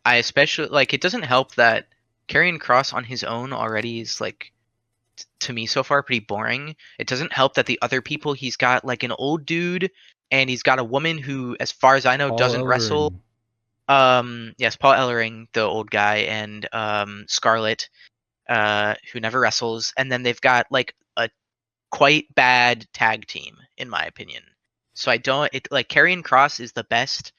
I especially like it doesn't help that Karrion Cross on his own already is like to me so far pretty boring. It doesn't help that the other people he's got like an old dude and he's got a woman who, as far as I know, Paul doesn't wrestle. Ellering, Yes, Paul Ellering, the old guy, and Scarlett, who never wrestles, and then they've got like a quite bad tag team, in my opinion. So I don't it like Karrion Cross is the best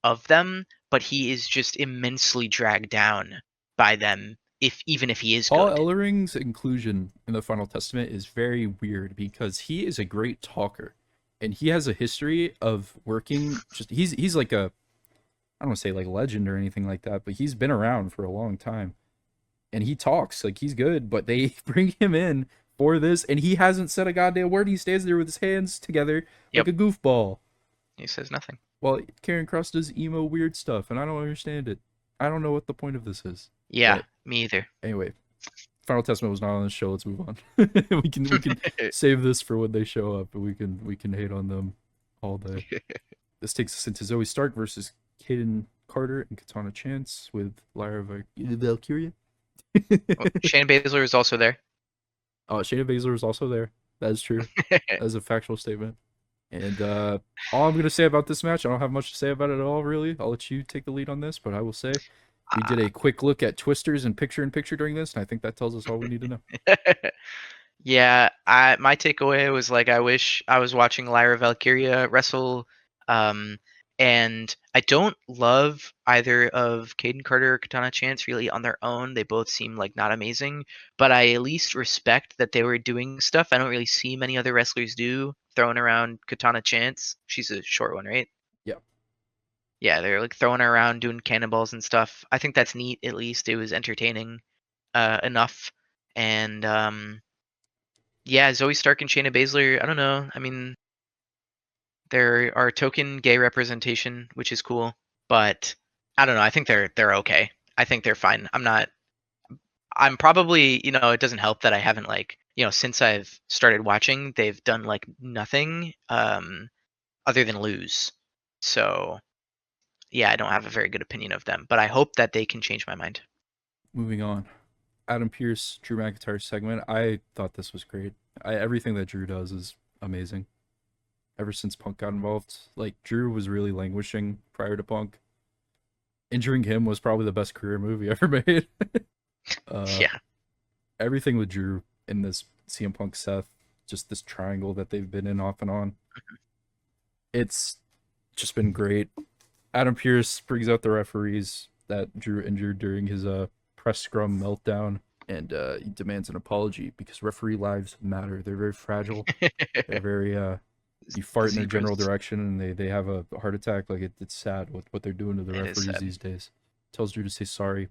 of them, but he is just immensely dragged down by them if even if he is Paul good. Ellering's inclusion in the Final Testament is very weird because he is a great talker, and he has a history of working. Just he's like a, I don't want to say like legend or anything like that, but he's been around for a long time, and he talks like he's good. But they bring him in for this, and he hasn't said a goddamn word. He stands there with his hands together like Yep, a goofball. he says nothing. Well, Karen Cross does emo weird stuff, and I don't understand it. I don't know what the point of this is. Yeah, But me either. anyway, Final Testament was not on the show. Let's move on. We can save this for when they show up, and we can hate on them all day. This takes us into Zoe Stark versus Kaden Carter and Katana Chance with Lyra Valkyria. Oh, Shayna Baszler is also there. Shayna Baszler was also there. That is true. That is a factual statement. And all I'm gonna say about this match, I don't have much to say about it at all, really. I'll let you take the lead on this, but I will say we did a quick look at twisters and picture-in-picture during this, and I think that tells us all we need to know. Yeah, I my takeaway was like I wish I was watching Lyra Valkyria wrestle. Um, and I don't love either of Caden Carter or Katana Chance really on their own. They both seem like not amazing, but I at least respect that they were doing stuff I don't really see many other wrestlers do, throwing around Katana Chance. She's a short one, right? Yeah. Yeah, they're like throwing her around, doing cannonballs and stuff. I think that's neat. At least it was entertaining enough. And yeah, Zoe Stark and Shayna Baszler, I don't know. I mean, there are token gay representation, which is cool, but I don't know. I think they're okay. I think they're fine. I'm probably, it doesn't help that I haven't like, since I've started watching, they've done like nothing other than lose. So, yeah, I don't have a very good opinion of them, but I hope that they can change my mind. Moving on. Adam Pearce, Drew McIntyre segment. I thought this was great. Everything that Drew does is amazing. Ever since Punk got involved, like Drew was really languishing prior to Punk. Injuring him was probably the best career move he ever made. uh, Yeah. Everything with Drew in this CM Punk Seth, just this triangle that they've been in off and on. It's just been great. Adam Pearce brings out the referees that Drew injured during his press scrum meltdown, and he demands an apology because referee lives matter. They're very fragile. They're very you fart in their general Zebras. direction and they have a heart attack. Like it's sad what they're doing to the It is referees sad. these days. Tells Drew to say sorry.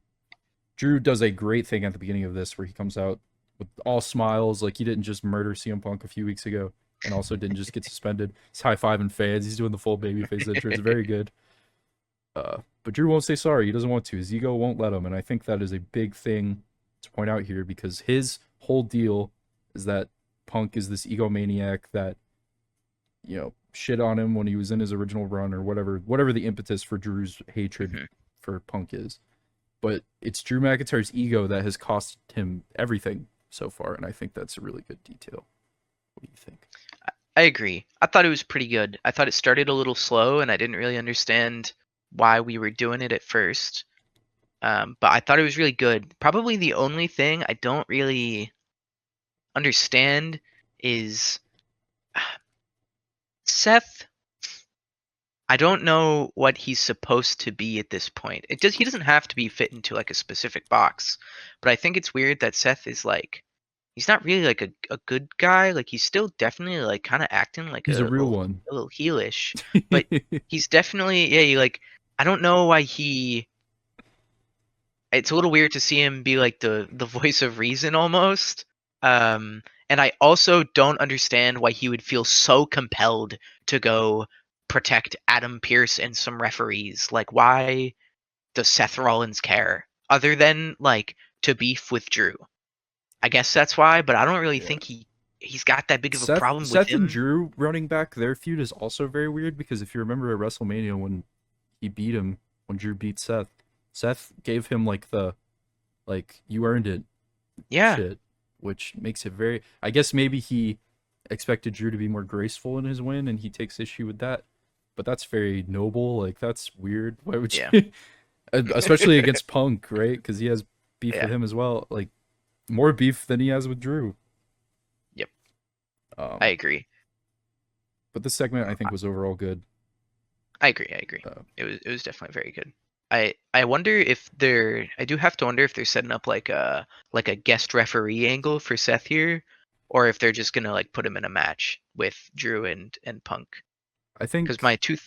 Drew does a great thing at the beginning of this where he comes out with all smiles, like he didn't just murder CM Punk a few weeks ago, and also didn't just get suspended. He's high fiving fans. He's doing the full babyface entrance. Very good. But Drew won't say sorry. He doesn't want to. His ego won't let him, and I think that is a big thing to point out here because his whole deal is that Punk is this egomaniac that shit on him when he was in his original run or whatever the impetus for Drew's hatred Mhm. for Punk is. But it's Drew McIntyre's ego that has cost him everything so far, and I think that's a really good detail. What do you think? I agree. I thought it was pretty good. I thought it started a little slow, and I didn't really understand why we were doing it at first. But I thought it was really good. Probably the only thing I don't really understand is Seth. I don't know what he's supposed to be at this point. He doesn't have to be fit into like a specific box, but I think it's weird that Seth is like he's not really like a good guy. Like he's still definitely like kind of acting like He's a real one. a little heelish, but he's definitely like I don't know why he. It's a little weird to see him be like the voice of reason almost. And I also don't understand why he would feel so compelled to go protect Adam Pearce and some referees. Like, why does Seth Rollins care other than like to beef with Drew? I guess that's why, but I don't really Yeah. think he's got that big of a Seth problem with Seth and him. Drew running back their feud is also very weird because if you remember at WrestleMania when he beat him, when Drew beat Seth, Seth gave him like the you earned it Yeah, shit, which makes it very. I guess maybe he expected Drew to be more graceful in his win, and he takes issue with that. But that's very noble. Like that's weird. Why would yeah, you? Especially against Punk, right? Because he has beef yeah. with him as well. Like more beef than he has with Drew. Yep, I Um, agree. but this segment I think was overall good. I agree. I agree. Uh, It was definitely very good. I wonder if they're I do have to wonder if they're setting up like a guest referee angle for Seth here, or if they're just gonna like put him in a match with Drew and Punk. I Because think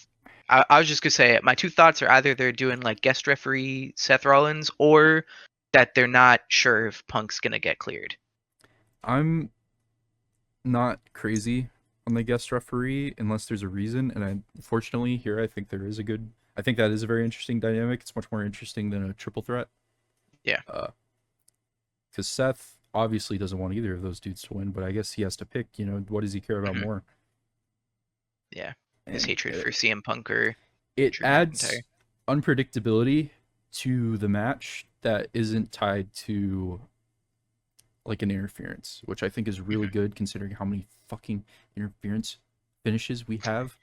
I was just gonna say my two thoughts are either they're doing like guest referee Seth Rollins or that they're not sure if Punk's gonna get cleared. I'm not crazy on the guest referee unless there's a reason. And unfortunately here I think there is a good. I think that is a very interesting dynamic. It's much more interesting than a triple threat. Yeah, Uh, because Seth obviously doesn't want either of those dudes to win, but I guess he has to pick. What does he care about hmm more? yeah. His And hatred for CM Punk or it Drew McIntyre. adds unpredictability to the match that isn't tied to like an interference, which I think is really good considering how many fucking interference finishes we have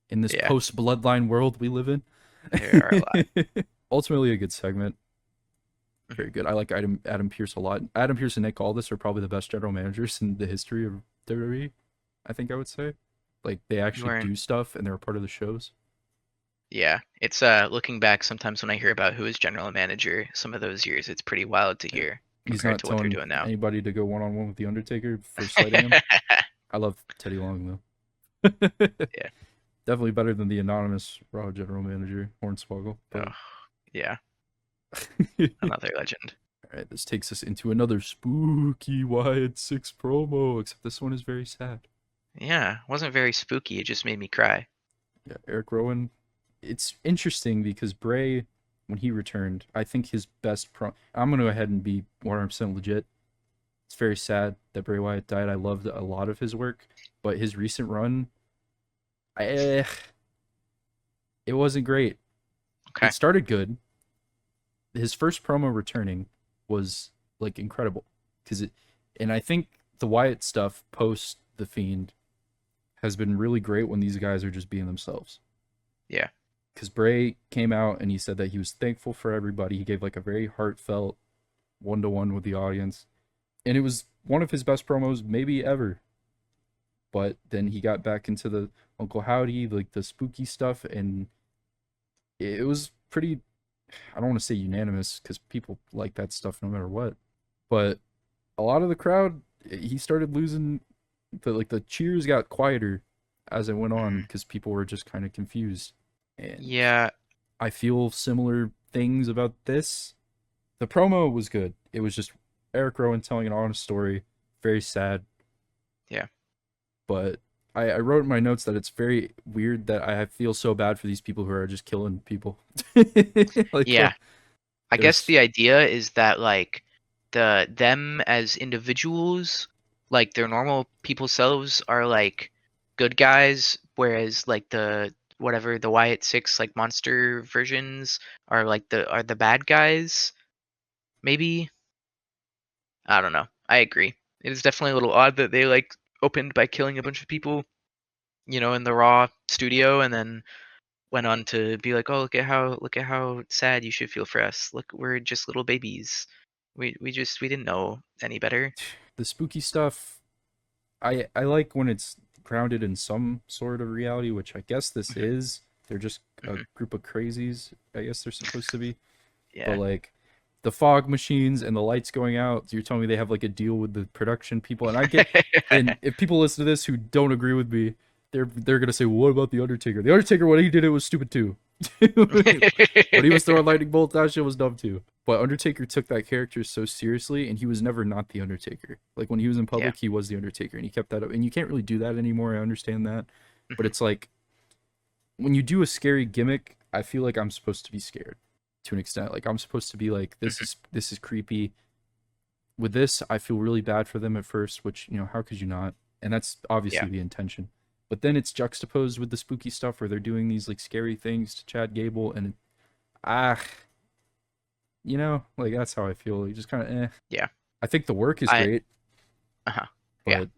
in this Yeah, post bloodline world we live in. there are a lot. Ultimately, a good segment. Mhm. Very good. I like Adam Pearce a lot. Adam Pearce and Nick Aldis are probably the best general managers in the history of WWE. I think I would say, like they You actually weren't do stuff and they're a part of the shows. Yeah, it's looking back sometimes when I hear about who is general manager some of those years, it's pretty wild to Yeah. hear He's compared not to what they're telling doing now. anybody to go one on one with the Undertaker for slighting him. I love Teddy Long though. Yeah. Definitely better than the anonymous Raw general manager Hornswoggle. But Oh, yeah, all another legend. right, this takes us into another spooky Wyatt Six promo. Except this one is very sad. Yeah, wasn't very spooky. It just made me cry. Yeah, Eric Rowan. It's interesting because Bray, when he returned, I think his best pro. I'm gonna go ahead and be 100% legit. It's very sad that Bray Wyatt died. I loved a lot of his work, but his recent run, it wasn't great. Okay. It started good. His first promo returning was like incredible because and I think the Wyatt stuff post the Fiend has been really great when these guys are just being themselves. Yeah. Because Bray came out and he said that he was thankful for everybody. He gave like a very heartfelt one-to-one with the audience, and it was one of his best promos maybe ever. But then he got back into the Uncle Howdy, like the spooky stuff, and it was pretty, I don't want to say unanimous because people like that stuff no matter what, but a lot of the crowd, he started losing the cheers got quieter as it went on Mhm. because people were just kind of confused. And Yeah. I feel similar things about this. The promo was good. It was just Eric Rowan telling an honest story, very sad. Yeah. But I wrote in my notes that it's very weird that I feel so bad for these people who are just killing people. like Yeah. I guess there's the idea is that like them as individuals, like their normal people selves are like good guys, whereas like the whatever the Wyatt Six like monster versions are the bad guys. Maybe, I don't know. I agree. It is definitely a little odd that they like opened by killing a bunch of people, in the Raw studio, and then went on to be like, "Oh, look at how sad you should feel for us. Look, we're just little babies. We didn't know any better." the spooky stuff. I like when it's grounded in some sort of reality, which I guess this Mhm, is. They're just a mhm. group of crazies. I guess they're supposed to be. But Yeah. like the fog machines and the lights going out, you're telling me they have like a deal with the production people, and I get. And if people listen to this who don't agree with me, they're gonna say, well, "What about the Undertaker? The Undertaker, what he did, it was stupid too. When he was throwing lightning bolts, that shit was dumb too." But Undertaker took that character so seriously, and he was never not the Undertaker. Like when he was in Yeah. public, he was the Undertaker, and he kept that up. And you can't really do that anymore. I understand that, but Mhm, it's like when you do a scary gimmick, I feel like I'm supposed to be scared to an extent. Like I'm supposed to be like, mhm. this is creepy. With this, I feel really bad for them at first, which how could you not? And that's Yeah. obviously the intention. But then it's juxtaposed with the spooky stuff where they're doing these like scary things to Chad Gable, and ah, like that's how I feel. You just kind of Yeah. I think the work is I great, uh-huh. Yeah. but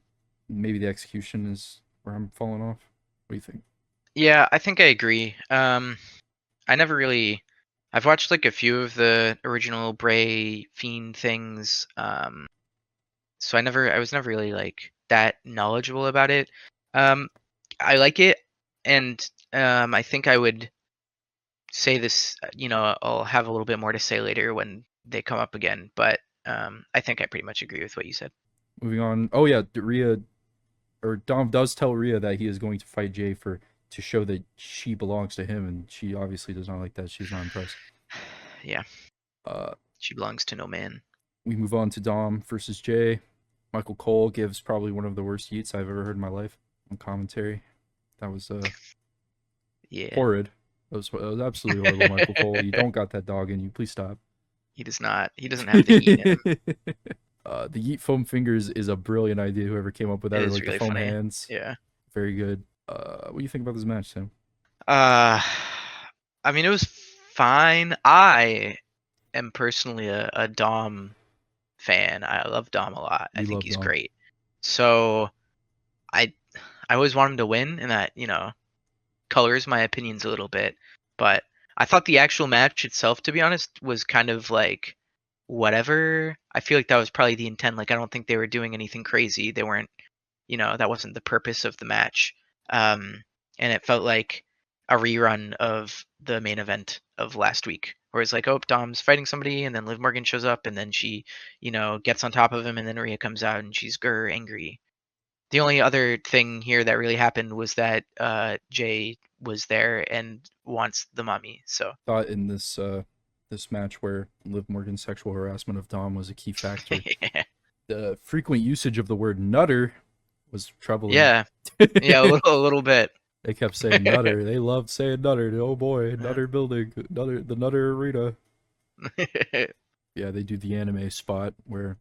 maybe the execution is where I'm falling off. What do you think? Yeah, I think I agree. I never really I've watched like a few of the original Bray Fiend things. So I was never really like that knowledgeable about it. Um, I like it, and I think I would say this. I'll have a little bit more to say later when they come up again. But I think I pretty much agree with what you said. Moving on. Oh yeah, Rhea or Dom does tell Rhea that he is going to fight Jay for to show that she belongs to him, and she obviously does not like that. She's not impressed. Yeah, Uh, she belongs to no man. we move on to Dom versus Jay. Michael Cole gives probably one of the worst yeets I've ever heard in my life on commentary. That was Yeah, horrid. That was absolutely horrible, Michael Cole. You don't got that dog in you. Please stop. he does not. He doesn't have the heat in him. The Yeet foam fingers is a brilliant idea. Whoever came up with It that, or is like the really foam funny. hands, Yeah. very good. What do you think about this match, Sam? Uh, I mean, it was fine. I am personally a Dom fan. I love Dom a lot. I We think love he's Dom. great. So I I always want him to win, and that colors my opinions a little bit. But I thought the actual match itself, to be honest, was kind of like whatever. I feel like that was probably the intent. Like I don't think they were doing anything crazy. They weren't, that wasn't the purpose of the match. And it felt like a rerun of the main event of last week, where it's like, oh, Dom's fighting somebody, and then Liv Morgan shows up, and then she, gets on top of him, and then Rhea comes out, and she's angry. The only other thing here that really happened was that Jay was there and wants the mummy. So Thought in this match where Liv Morgan's sexual harassment of Dom was a key factor. The frequent usage of the word nutter was troubling. yeah, yeah, a little bit. They kept saying nutter. They loved saying nutter. Oh boy, nutter building, nutter the nutter arena. Yeah, they do the anime spot where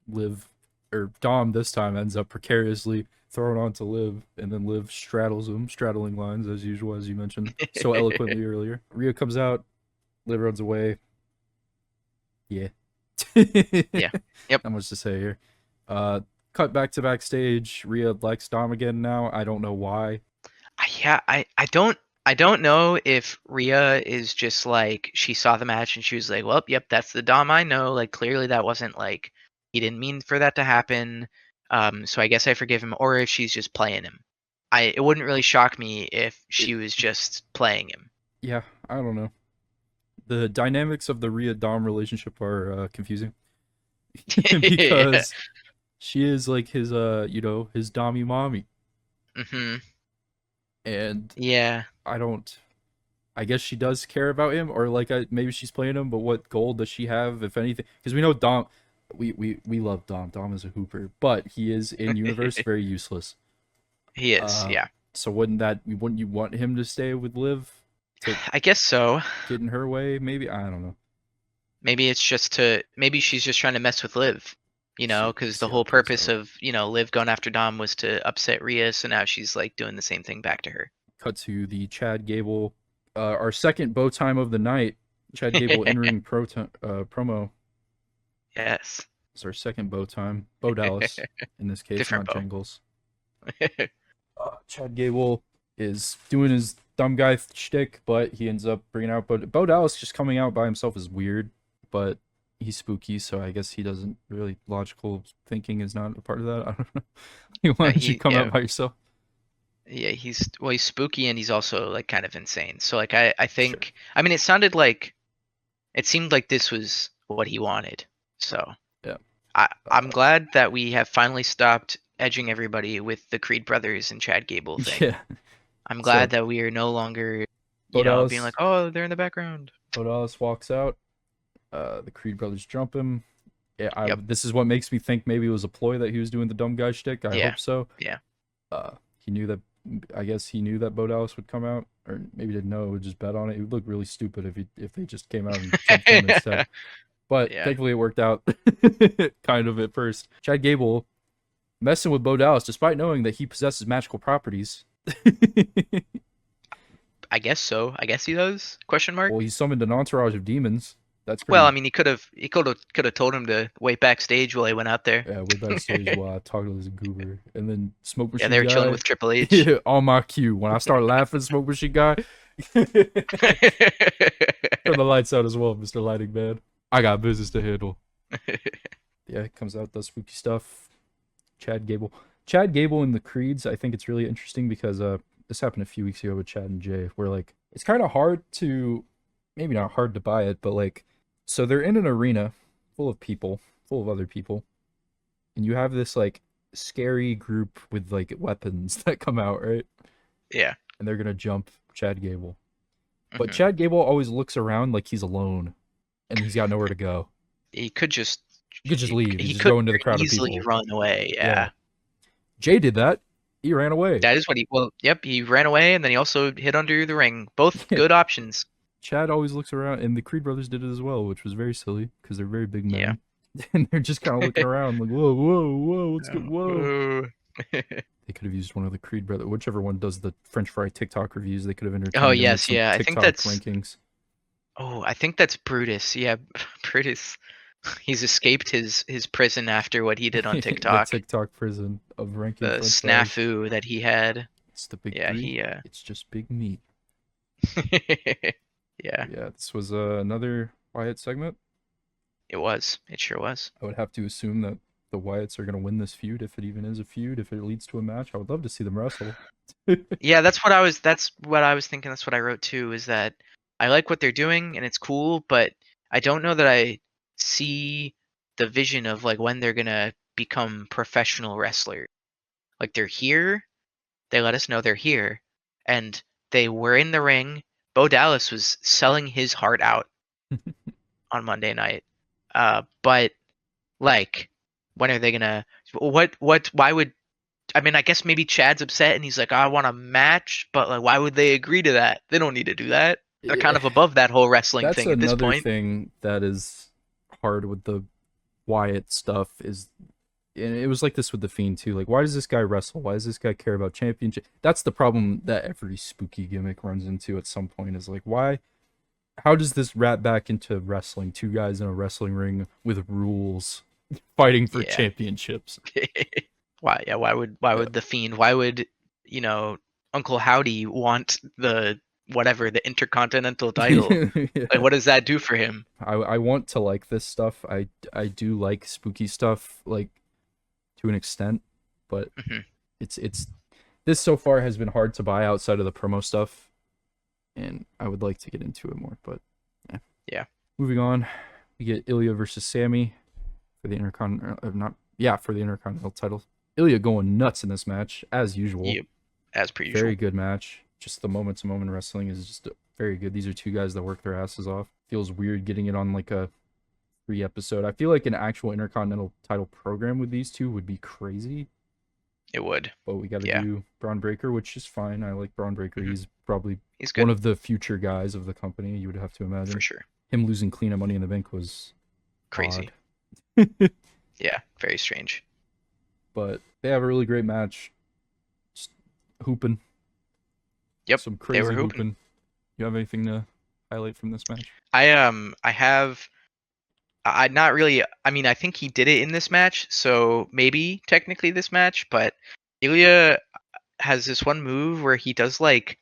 Liv or Dom this time ends up precariously thrown onto Liv, and then Liv straddles him, straddling lines as usual, as you mentioned so eloquently earlier. Rhea comes out, Liv runs away. Yeah. Yeah. Yep. Not much to say here. Uh, cut back to backstage. Rhea likes Dom again now. I don't know why. I don't know if Rhea is just like she saw the match and she was like, well, yep, that's the Dom I know. Like clearly that wasn't like he didn't mean for that to happen. So I guess I forgive him, or if she's just playing him. It wouldn't really shock me if she was just playing him. Yeah, I don't know. The dynamics of the Rhea Dom relationship are confusing Yeah. because she is like his his Dommy mommy, Mhm. and Yeah. I don't. I guess she does care about him, or like maybe she's playing him. But what goal does she have, if anything? Because we know Dom. We love Dom. Dom is a hooper, but he is in universe very useless. He is. Yeah. So wouldn't you want him to stay with Liv to I guess so. get in her way? Maybe I don't know. Maybe maybe she's just trying to mess with Liv, because the See how whole it plays purpose out. of, Liv going after Dom was to upset Rhea, so now she's like doing the same thing back to her. Cut to the Chad Gable, our second bow time of the night. Chad Gable in-ring promo. Yes. It's our second bow time. Bo Dallas in this case, Different not bow. Jangles. Chad Gable is doing his dumb guy shtick, but he ends up bringing out Bo Dallas. Just coming out by himself is weird, but he's spooky, so I guess he doesn't really logical thinking is not a part of that. I don't know. Why don't you come out by yourself? Yeah, he's spooky and he's also like kind of insane. So like I Sure. think it seemed like this was what he wanted. So Yeah. I'm glad that we have finally stopped edging everybody with the Creed brothers and Chad Gable thing. Yeah. I'm So glad that we are no longer, Bo being Dallas, like, oh, they're in the background. Bo Dallas walks out. The Creed brothers jump him. Yeah, Yep. this is what makes me think maybe it was a ploy that he was doing the dumb guy shtick. I Yeah. hope so. Yeah. He knew that. I guess he knew that Bo Dallas would come out, or maybe didn't know. Would just bet on it. It would look really stupid if they just came out and jumped him instead. But Yeah. thankfully it worked out, kind of at first. Chad Gable messing with Bo Dallas, despite knowing that he possesses magical properties. I guess so. I guess he does? Question mark. Well, he summoned an entourage of demons. That's pretty. Well, I mean, he could have told him to wait backstage while he went out there. Yeah, way backstage while I talked to this goober, and then Smoke Machine Yeah, they were guy. chilling with Triple H. Yeah, on my cue. When I start laughing, Smoke Machine guy. Turn the lights out as well, Mr. Lighting Man. I got business to handle. Yeah, it comes out, does spooky stuff. Chad Gable and the Creeds, I think it's really interesting because this happened a few weeks ago with Chad and Jay, where like it's kind of hard to, maybe not hard to buy it, but like, so they're in an arena full of people, full of other people, and you have this like scary group with like weapons that come out, right? Yeah. And they're gonna jump Chad Gable. But Mhm. Chad Gable always looks around like he's alone and he's got nowhere to go. He could just Leave. he He's just could go into the crowd of easily people. run away. Yeah. Jay did that. He ran away. That is what yep, he ran away and then he also hid under the ring. Both good options. Chad always looks around, and the Creed brothers did it as well, which was very silly because they're very big men. Yeah. And they're just kind of looking around like, whoa, whoa, whoa, what's good? Whoa. They could have used one of the Creed brothers, whichever one does the French fry TikTok reviews. They could have entertained. Oh him yes, with some yeah. I TikTok think that's rankings. Oh, I think that's Brutus. Yeah, Brutus. He's escaped his prison after what he did on TikTok. The TikTok prison of ranking. The French fries. snafu that he had. It's the big Yeah, three. It's just big meat. Yeah. Yeah, this was another Wyatt segment. It was. It sure was. I would have to assume that the Wyatts are going to win this feud, if it even is a feud, if it leads to a match. I would love to see them wrestle. Yeah, that's what I was thinking. That's what I wrote too, is that I like what they're doing and it's cool, but I don't know that I see the vision of like when they're going to become professional wrestlers. Like they're here, they let us know they're here, and they were in the ring. Bo Dallas was selling his heart out on Monday night. But like, when are they gonna? Why would? I mean, I guess maybe Chad's upset and he's like, I want a match, but like, why would they agree to that? They don't need to do that. They're kind of above that whole wrestling thing at this point. That's another thing that is hard with the Wyatt stuff is, and it was like this with the Fiend too. Like, why does this guy wrestle? Why does this guy care about championship? That's the problem that every spooky gimmick runs into at some point. Is like, why how does this wrap back into wrestling? Two guys in a wrestling ring with rules, fighting for Yeah. championships. Why? Yeah. Why Yeah. would the Fiend? Why would you know Uncle Howdy want the whatever the Intercontinental title? Like, Yeah. what does that do for him? I want to like this stuff. I do like spooky stuff, like to an extent, but Hmm. it's this so far has been hard to buy outside of the promo stuff, and I would like to get into it more. But yeah. Yeah. Moving on, we get Ilya versus Sammy for the not yeah, for the Intercontinental title. Ilya going nuts in this match as usual. Yep. As per Very usual. good match. Just the moment to moment wrestling is just very good. These are two guys that work their asses off. Feels weird getting it on like a free episode. I feel like an actual Intercontinental title program with these two would be crazy. It would. But we got to Yeah. do Braun Breaker, which is fine. I like Braun Breaker. Hmm. He's probably He's one good of the future guys of the company. You would have to imagine. for sure. Him losing clean at Money in the Bank was Crazy. odd. Yeah. Very strange. But they have a really great match. Just hooping. Yep. Some They were crazy hooping. hooping. You have anything to highlight from this match? I have. I not really. I mean, I think he did it in this match, so maybe technically this match. But Ilya has this one move where he does like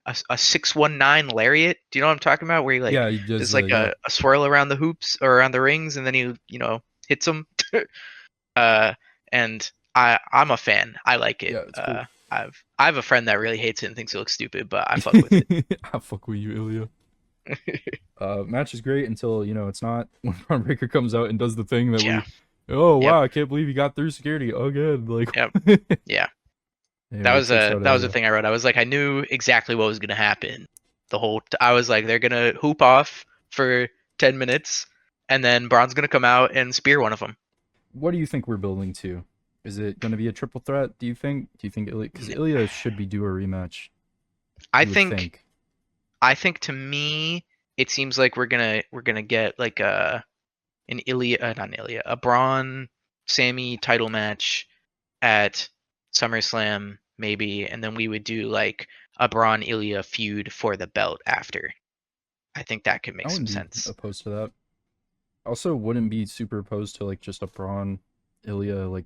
a 619 lariat. Do you know what I'm talking about? Where he like Yeah, he does. does like Yeah, a swirl around the hoops or around the rings, and then he hits them. And I'm a fan. I like it. yeah, it's cool. I have a friend that really hates it and thinks it looks stupid, but I fuck with it. I fuck with you, Ilya. Match is great until it's not. When Braun Breaker comes out and does the thing that Yeah. oh Yep. wow, I can't believe he got through security again. Like, Yep. Yeah. anyway, it takes out That was the Ilya. thing I wrote. I was like, I knew exactly what was gonna happen. I was like, they're gonna hoop off for 10 minutes, and then Braun's gonna come out and spear one of them. What do you think we're building to? Is it going to be a triple threat? Do you think? Do you think Ilya? Because Ilya should be due a rematch. I You would think to me, it seems like we're gonna get like an Ilya, not an Ilya, a Braun Sammy title match at SummerSlam maybe, and then we would do like a Braun Ilya feud for the belt after. I think that could I make some wouldn't be sense. opposed to that. Also, wouldn't be super opposed to like just a Braun Ilya like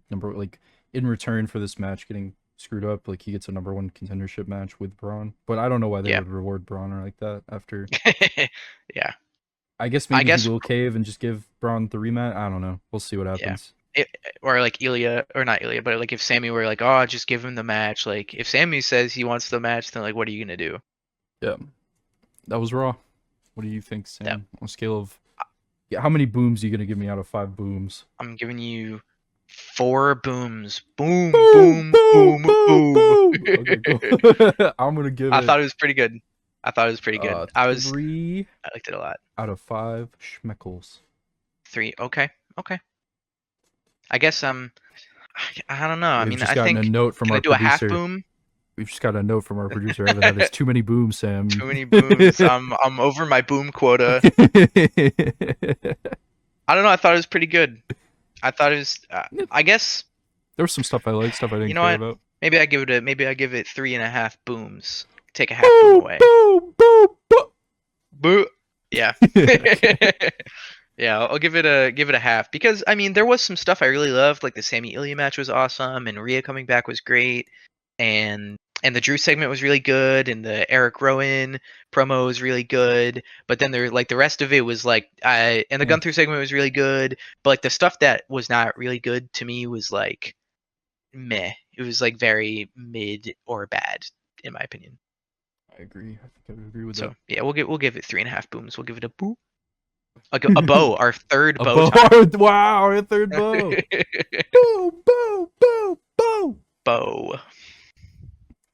in return for this match getting screwed up, like he gets a #1 contendership match with Braun. But I don't know why they Yeah. would reward Braun or like that after. Yeah. I guess I maybe guess he will cave and just give Braun the rematch. I don't know. We'll see what yeah. happens. Or like Ilya, or not Ilya, but like if Sammy were like, oh, just give him the match. Like if Sammy says he wants the match, then like what are you gonna do? Yeah, that was Raw. What do you think, Sam? That On a scale of how many booms are you gonna give me out of 5 booms? I'm giving you 4 booms. Boom, Boom, boom, boom, boom, boom, boom. boom. Okay, cool. I'm gonna give I it thought it was pretty good. I thought it was pretty good. 3 I liked it a lot. out of 5 schmeckles. 3. Okay. Okay. I guess I don't know. I We've mean, just I gotten a think note from can I our do a half producer. boom? We've just got a note from our producer, Evan, that is too many booms, Sam. Too many booms. I'm over my boom quota. I don't know. I thought it was pretty good. I thought it was. I guess There was some stuff I liked, stuff I you didn't know care what? about. Maybe I give it 3.5 booms. Take a half boom Boom, away. boom, boom, boom. Boo. Yeah. Okay. Yeah, I'll give it a half because I mean there was some stuff I really loved, like the Sammy Ilya match was awesome, and Rhea coming back was great, and the Drew segment was really good, and the Eric Rowan promo was really good. But then there like the rest of it was like and the Yeah. Gunther segment was really good, but like the stuff that was not really good to me was like meh. It was like very mid or bad in my opinion. I agree. I think I would agree with So that. yeah, we'll give it 3.5 booms. We'll give it a boo. A bow, our third A bow bow. tie. Wow, our third bow. Boom, boom, boom, boom. Bow.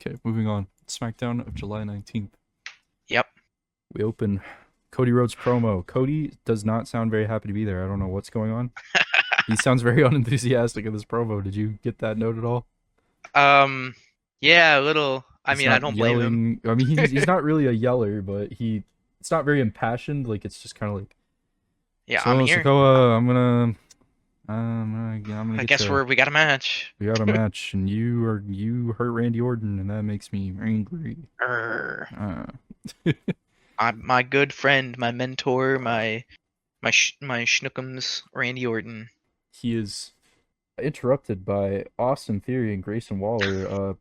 Okay, moving on. SmackDown of July 19th. Yep. We open Cody Rhodes promo. Cody does not sound very happy to be there. I don't know what's going on. He sounds very unenthusiastic in this promo. Did you get that note at all? Yeah, a little. I He's mean, I not don't blame him. yelling. I mean, he's not really a yeller, but it's not very impassioned. Like it's just kind of like, Yeah, so I'm here. Sokoa, I'm gonna I get guess you. we got a match. We got a match, and you hurt Randy Orton, and that makes me angry. Err. Uh. my good friend, my mentor, my schnookums, Randy Orton. He is interrupted by Austin Theory and Grayson Waller.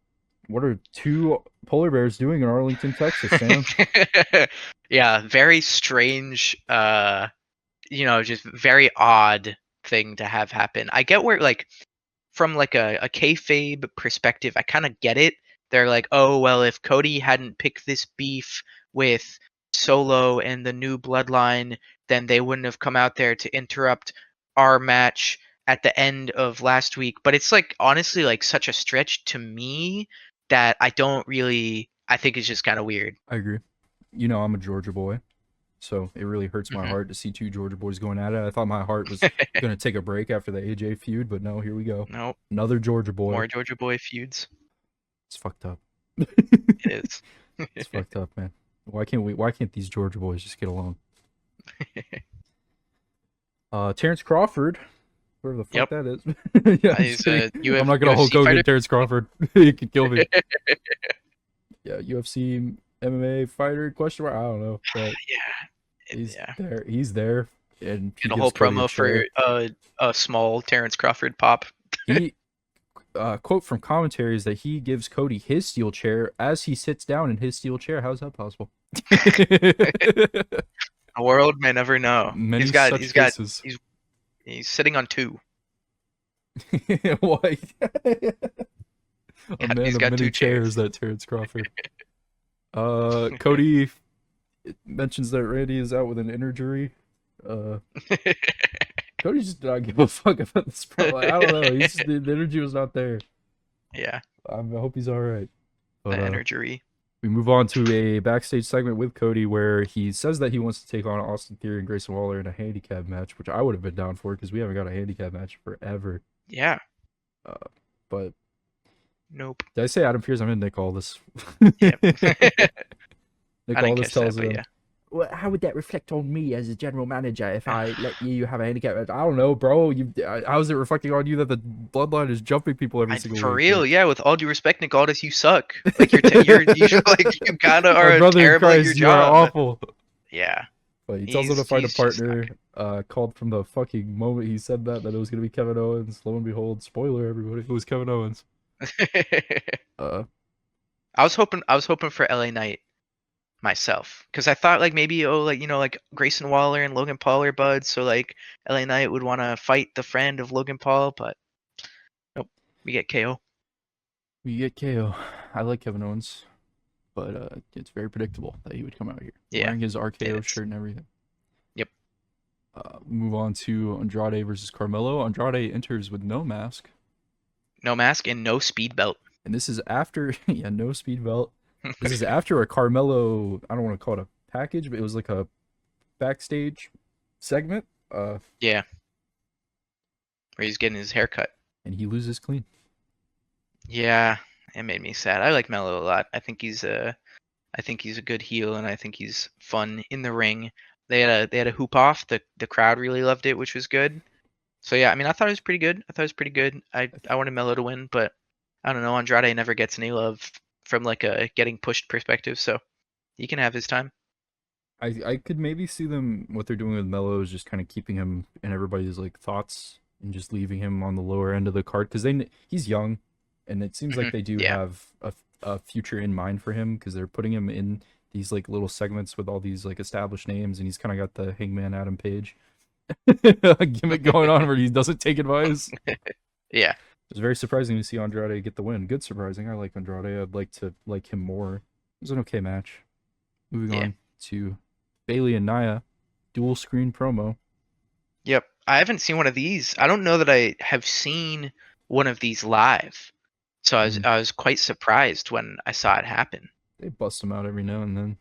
What are two polar bears doing in Arlington, Texas, Sam? Yeah, very strange. Just very odd thing to have happen. I get where like from like a kayfabe perspective, I kind of get it. They're like, oh well, if Cody hadn't picked this beef with Solo and the new Bloodline, then they wouldn't have come out there to interrupt our match at the end of last week. But it's like honestly like such a stretch to me that I don't really. I think it's just kind of weird. I agree. You know, I'm a Georgia boy, so it really hurts my heart to see two Georgia boys going at it. I thought my heart was gonna take a break after the AJ feud, but no, here we go. Nope. Another Georgia boy. More Georgia boy feuds. It's fucked up. It is. It's fucked up, man. Why can't these Georgia boys just get along? Terrence Crawford, whoever the fuck that is. Yeah, I'm not gonna Hulk Hogan Terrence Crawford. He could kill me. Yeah, UFC MMA fighter question mark. I don't know. But he's there. He's there, and a whole promo for a small Terrence Crawford pop. He quote from commentary is that he gives Cody his steel chair as he sits down in his steel chair. How's that possible? The world may never know. He's sitting on two. Why? A man of many chairs, that Terrence Crawford. Cody mentions that Randy is out with an injury. Cody just did not give a fuck about this promo. I don't know. The energy was not there. Yeah. I hope he's all right. But, the energy. We move on to a backstage segment with Cody where he says that he wants to take on Austin Theory and Grayson Waller in a handicap match, which I would have been down for because we haven't got a handicap match forever. Yeah. But nope. Did I say Adam Pearce? I'm in Nick Aldis. Yep. Nick Aldis tells him, well, how would that reflect on me as a general manager if I let you have a handicap match? I don't know, bro. How's it reflecting on you that the bloodline is jumping people every single week? For real, yeah. With all due respect, Nick Aldis, you suck. Like you kind of are terrible at your job. You are awful. Yeah. But he tells him to find a partner. Called from the fucking moment he said that it was gonna be Kevin Owens. Lo and behold, spoiler, everybody, it was Kevin Owens. I was hoping for LA Knight myself, because I thought like maybe like Grayson Waller and Logan Paul are buds, so like LA Knight would want to fight the friend of Logan Paul, but nope, we get KO. I like Kevin Owens, but it's very predictable that he would come out here wearing his RKO shirt and everything. Yep. Move on to Andrade versus Carmelo. Andrade enters with no mask And no speed belt. And this is after no speed belt. This is after a Carmelo, I don't want to call it a package, but it was like a backstage segment. Yeah. Where he's getting his hair cut. And he loses clean. Yeah, it made me sad. I like Melo a lot. I think he's a good heel, and I think he's fun in the ring. They had a hoop off. The crowd really loved it, which was good. So yeah, I mean, I thought it was pretty good. I wanted Melo to win, but I don't know. Andrade never gets any love from like a getting pushed perspective, so he can have his time. I could maybe see what they're doing with Melo is just kind of keeping him in everybody's like thoughts and just leaving him on the lower end of the card because he's young, and it seems like they do have a future in mind for him because they're putting him in these like little segments with all these like established names, and he's kind of got the Hangman Adam Page gimmick going on where he doesn't take advice. Yeah. It was very surprising to see Andrade get the win. Good surprising. I like Andrade. I'd like to like him more. It was an okay match. Moving on to Bayley and Nia. Dual screen promo. Yep. I haven't seen one of these. I don't know that I have seen one of these live. So I was quite surprised when I saw it happen. They bust them out every now and then.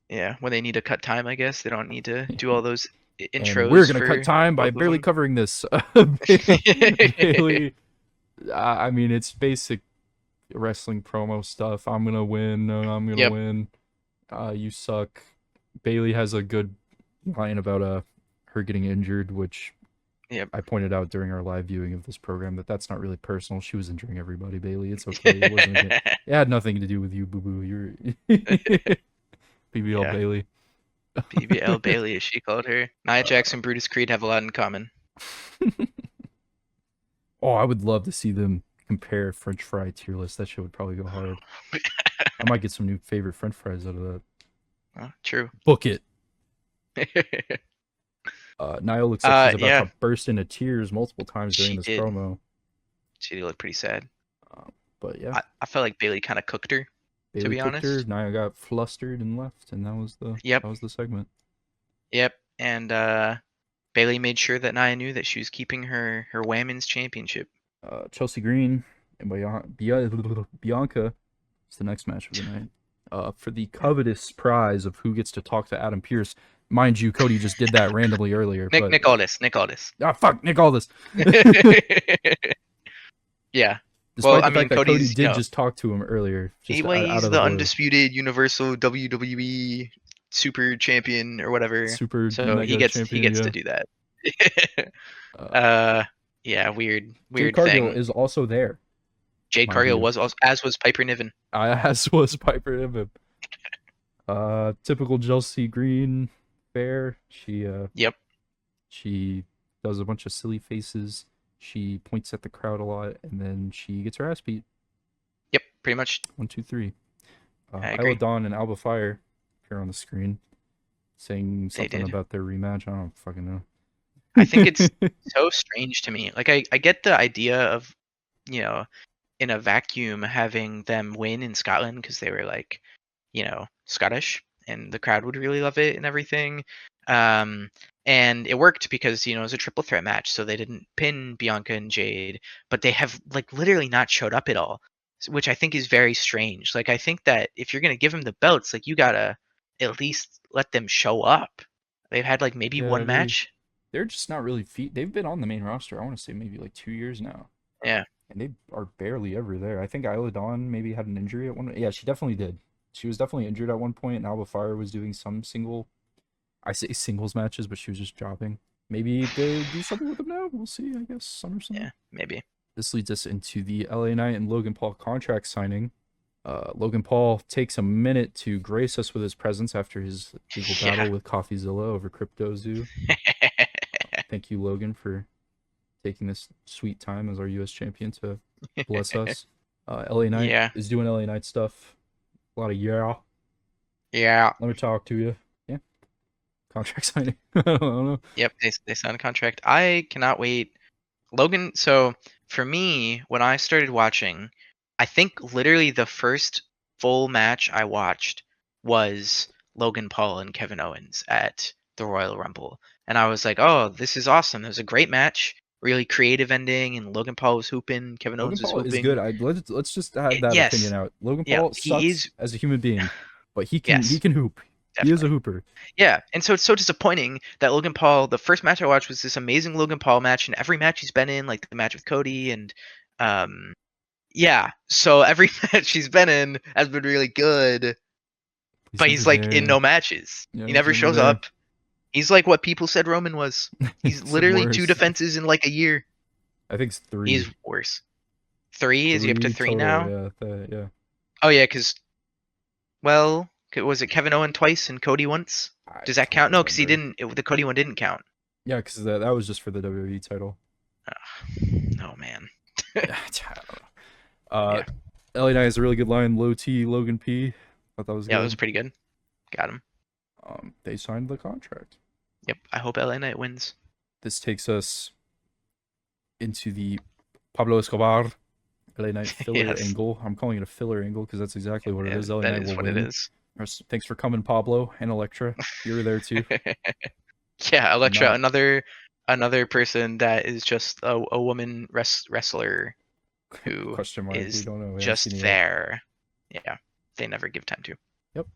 Yeah, when they need to cut time, I guess. They don't need to do all those intros. And we're going to cut time by barely covering this. Bayley, I mean, it's basic wrestling promo stuff. I'm going to win. I'm going to win. You suck. Bayley has a good line about her getting injured, which I pointed out during our live viewing of this program that's not really personal. She was injuring everybody, Bayley. It's okay. It had nothing to do with you, boo-boo. BBL Yeah. Bailey. BBL Bailey, as she called her. Nia Jax and Brutus Creed have a lot in common. Oh, I would love to see them compare French fry tier list. That shit would probably go hard. I might get some new favorite French fries out of that. Oh, true. Book it. Nia looks like she's about Yeah, to burst into tears multiple times during she this did. promo. She did look pretty sad. But yeah, I felt like Bailey kind of cooked her, to Bailey be cooked her. honest. Nia got flustered and left, and that Yep, was the segment. yep. And Bailey made sure that Nia knew that she was keeping her women's championship. Chelsea Green and Bianca is the next match of the night. For the covetous prize of who gets to talk to Adam Pearce. Mind you, Cody just did that randomly earlier. Nick Aldis. Ah, fuck, Nick Aldis. Yeah. Despite Well, the fact that Cody Cody's, did just talk to him earlier, just out he's of the the blue. undisputed Universal WWE Super Champion or whatever. Super So he mega gets champion, to yeah. do that. Yeah, weird Jade Cargill thing. is also there. Jade mind Cargill you. was also, as was Piper Niven. As was Piper Niven. Typical Chelsea Green fare. Yep. She does a bunch of silly faces. She points at the crowd a lot, and then she gets her ass beat. Yep, pretty much. 1, 2, 3. I agree. Isla Dawn and Alba Fire appear on the screen, saying something about their rematch. I don't fucking know. I think it's so strange to me. Like, I get the idea of, you know, in a vacuum having them win in Scotland because they were like, you know, Scottish and the crowd would really love it and everything. And it worked because, you know, it was a triple threat match, so they didn't pin Bianca and Jade, but they have like literally not showed up at all, which I think is very strange. Like, I think that if you're gonna give them the belts, like, you gotta at least let them show up. They've had like maybe one match. They're just not really they've been on the main roster, I want to say maybe like 2 years now. Yeah. And they are barely ever there. I think Isla Dawn maybe had an injury at one. Yeah, she definitely did. She was definitely injured at one point, and Alba Fire was doing some singles matches, but she was just dropping. Maybe they do something with them now. We'll see, I guess. SummerSlam. Yeah, maybe. This leads us into the LA Knight and Logan Paul contract signing. Logan Paul takes a minute to grace us with his presence after his legal battle with CoffeeZilla over CryptoZoo. Thank you, Logan, for taking this sweet time as our U.S. champion to bless us. LA Knight is doing LA Knight stuff. A lot of yeah. Let me talk to you. Yeah. Contract signing. I don't know. Yep, they signed a contract. I cannot wait. Logan, so for me, when I started watching, I think literally the first full match I watched was Logan Paul and Kevin Owens at the Royal Rumble. And I was like, oh, this is awesome. It was a great match. Really creative ending, and Logan Paul was hooping. Kevin Owens was hooping. Is good. Let's just have that opinion out. Logan Paul sucks as a human being, but he can hoop. Definitely. He is a hooper. Yeah, and so it's so disappointing that Logan Paul, the first match I watched was this amazing Logan Paul match, and every match he's been in, like the match with Cody, and so every match he's been in has been really good, but he's like in no matches. Yeah, he never shows up. He's like what people said Roman was. He's literally 2 defenses in like a year. I think it's 3. He's worse. 3? Is he up to 3 now? Yeah. Oh yeah, because was it Kevin Owens twice and Cody once? Does that count? No, because he didn't. The Cody one didn't count. Yeah, because that was just for the WWE title. Oh man. LA Knight has a really good line. Low T, Logan P. Thought that was good. Yeah, it was pretty good. Got him. They signed the contract. Yep. I hope LA Knight wins. This takes us into the Pablo Escobar LA Knight filler angle. I'm calling it a filler angle because that's exactly what it is. LA Knight will win. It is. Thanks for coming, Pablo and Elektra. You were there too. Yeah, Elektra, another person that is just a woman wrestler who is just there. Yeah, they never give time to. Yep.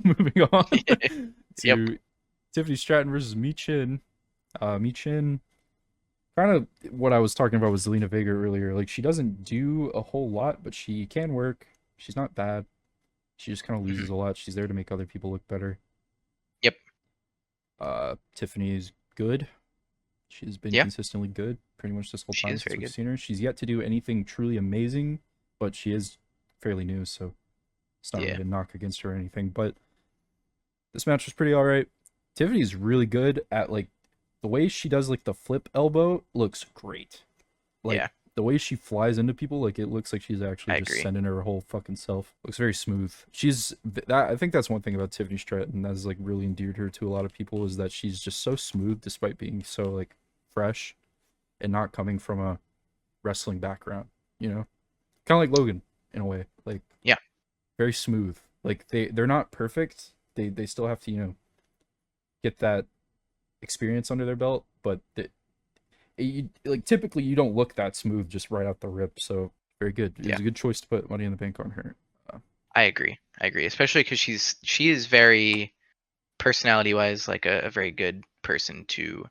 Moving on to Tiffany Stratton versus Michin. Michin, kind of what I was talking about with Zelina Vega earlier. Like, she doesn't do a whole lot, but she can work. She's not bad. She just kind of loses a lot. She's there to make other people look better. Yep. Tiffany's good. She's been consistently good pretty much this whole time since we've seen her. She's yet to do anything truly amazing, but she is fairly new, so it's not really a knock against her or anything. But This match was pretty alright. Tiffany's really good at like the way she does like the flip elbow looks great. Like Yeah, the way she flies into people, like it looks like she's actually I just agree. sending her whole fucking self. Looks very smooth. She's that. I think that's one thing about Tiffany Stratton that's like really endeared her to a lot of people is that she's just so smooth despite being so like fresh and not coming from a wrestling background. You know, kind of like Logan in a way. Like Yeah, very smooth. Like they're not perfect. They still have to get that experience under their belt, but like typically you don't look that smooth just right out the rip. So very good. It yeah, was a good choice to put Money in the Bank on her. Uh, I agree. I agree, especially because she is very personality wise like a very good person to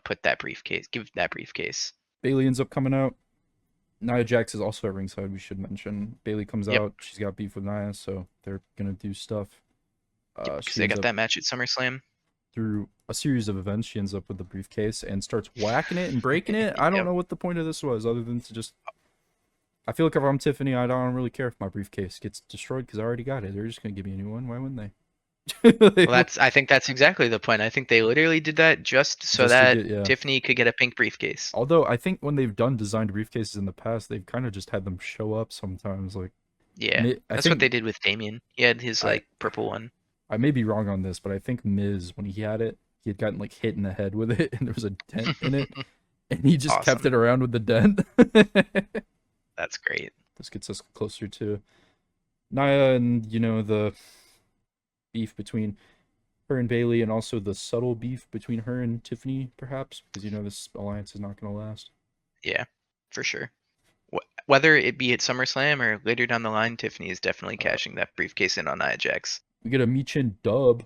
put that briefcase, give that briefcase. Bailey ends up coming out. Nia Jax is also at ringside. We should mention Bailey comes Yep, out. She's got beef with Nia, so they're gonna do stuff. yep, because She they ends got up that match at SummerSlam. through a series of events. She ends up with the briefcase and starts whacking it and breaking it. I don't Yep. know what the point of this was, other than to just. I feel like if I'm Tiffany, I don't really care if my briefcase gets destroyed because I already got it. They're just gonna give me a new one. Why wouldn't they? Well, I think that's exactly the point. I think they literally did that just so Just to that get, yeah. Tiffany could get a pink briefcase. Although I think when they've done designed briefcases in the past, they've kind of just had them show up sometimes. Like, Yeah, I that's what think they did with Damien. He had his I like purple one. I may be wrong on this, but I think Miz when he had it, he had gotten like hit in the head with it, and there was a dent in it, and he just kept Awesome. it around with the dent. That's great. This gets us closer to Nia and the beef between her and Bailey, and also the subtle beef between her and Tiffany, perhaps because this alliance is not going to last. Yeah, for sure. Whether it be at SummerSlam or later down the line, Tiffany is definitely Uh, cashing that briefcase in on Nia Jax. we get a Michin dub.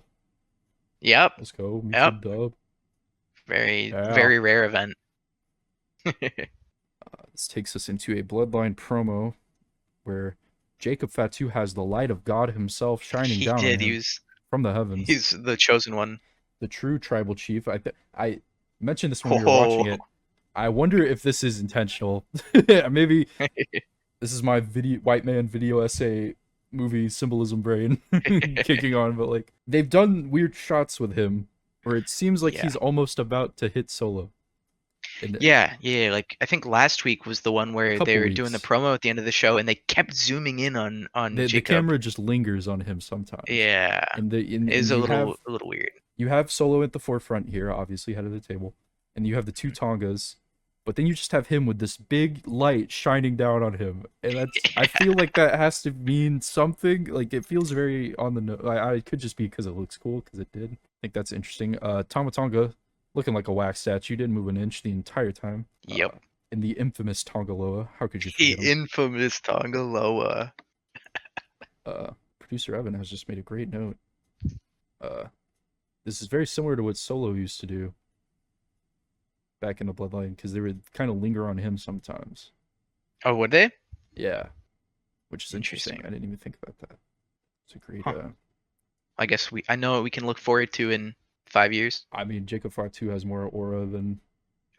Yep, Let's go, yep. Michin dub. Very, Yeah. very rare event. This takes us into a Bloodline promo where Jacob Fatu has the light of God himself shining He down on did. him from the heavens. He's the chosen one. The true tribal chief. I mentioned this when we were Oh, watching it. I wonder if this is intentional. Maybe this is my white man video essay movie symbolism brain kicking on, but like they've done weird shots with him where it seems like yeah. he's almost about to hit Solo. And Yeah. Like I think last week was the one a where they couple were doing the weeks. promo at the end of the show, and they kept zooming in on The Jacob. camera just lingers on him sometimes. Yeah, And is you have a little weird. Solo at the forefront here, obviously head of the table, and you have the two Tongas, but then you just have him with this big light shining down on him, and that's I feel like that has to mean something. Like it feels very on the nose. I could just be because it looks cool because it did. I think that's interesting. Tama Tonga looking like a wax statue, didn't move an inch the entire time. Yep. And the infamous Tongaloa, how could you The forget him? infamous Tongaloa. Producer Evan has just made a great note. Uh, this is very similar to what Solo used to do back in the Bloodline because they would kind of linger on him sometimes. Oh, would they? Yeah, which is interesting. Interesting. I didn't even think about that. It's a great. Huh. I guess I know what we can look forward to in 5 years. I mean, Jacob Fatu has more aura than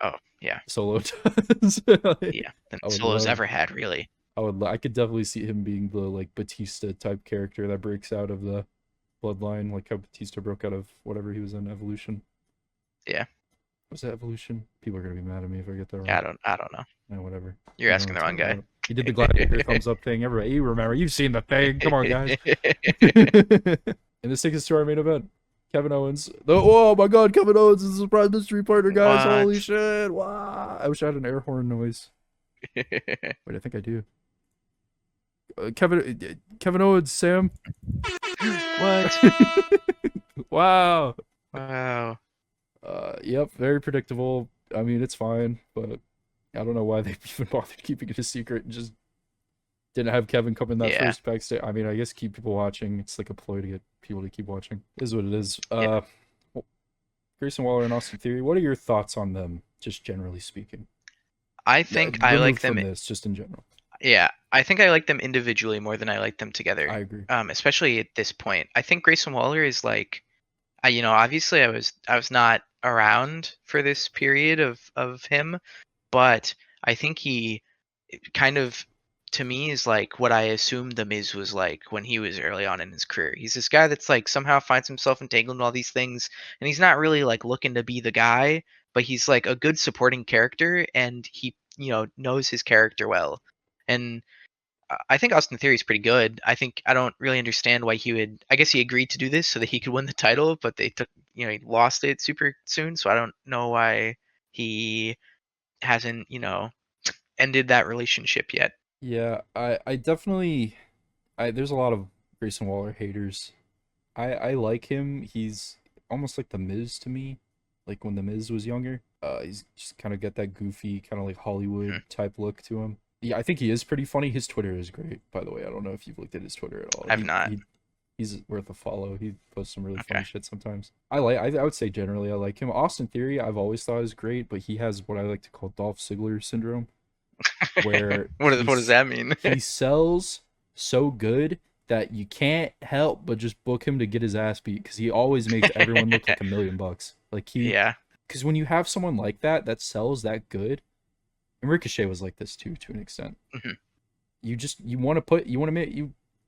Oh, yeah. Solo does. Yeah. Than I would Solo's love. ever had, really. I could definitely see him being the like Batista type character that breaks out of the Bloodline, like how Batista broke out of whatever he was in Evolution. Yeah. Was that Evolution? People are gonna be mad at me if I get that wrong. I don't know. Yeah, whatever. You're I asking the wrong guy. He did the gladiator thumbs up thing. Everybody, you remember? You've seen the thing. Come on, guys. And this takes us to our main event. Kevin Owens. Oh my God, Kevin Owens is a surprise mystery partner, guys. What? Holy shit! Wow. I wish I had an air horn noise. Wait, I think I do. Kevin Owens, Sam. What? Wow. Wow. Yep, very predictable. I mean, it's fine, but I don't know why they even bothered keeping it a secret and just didn't have Kevin come in that Yeah. first backstage. I mean, I guess keep people watching. It's like a ploy to get people to keep watching. It is what it is. Yeah. Grayson Waller and Austin Theory. What are your thoughts on them, just generally speaking? I think I like Removed them. from this, just in general. Yeah, I think I like them individually more than I like them I together. agree. Especially at this point. I think Grayson Waller is like, obviously I was not around for this period of him, but I think he kind of to me is like what I assumed the Miz was like when he was early on in his career. He's this guy that's like somehow finds himself entangled in all these things, and he's not really like looking to be the guy, but he's like a good supporting character, and he knows his character well. And I think Austin Theory is pretty good. I don't really understand why he would. I guess he agreed to do this so that he could win the title, but they took he lost it super soon. So I don't know why he hasn't ended that relationship yet. Yeah, I definitely there's a lot of Grayson Waller haters. I like him. He's almost like the Miz to me, like when the Miz was younger. He's just kind of got that goofy, kind of like Hollywood Mhm. type look to him. Yeah, I think he is pretty funny. His Twitter is great, by the way. I don't know if you've looked at his Twitter at all. I've not. He's worth a follow. He posts some really Okay. funny shit sometimes. I would say generally I like him. Austin Theory I've always thought is great, but he has what I like to call Dolph Ziggler syndrome, where What does that mean? he sells so good that you can't help but just book him to get his ass beat because he always makes everyone look like $1,000,000. Like Yeah. because when you have someone like that sells that good, and Ricochet was like this too to an extent. Mhm. You want to make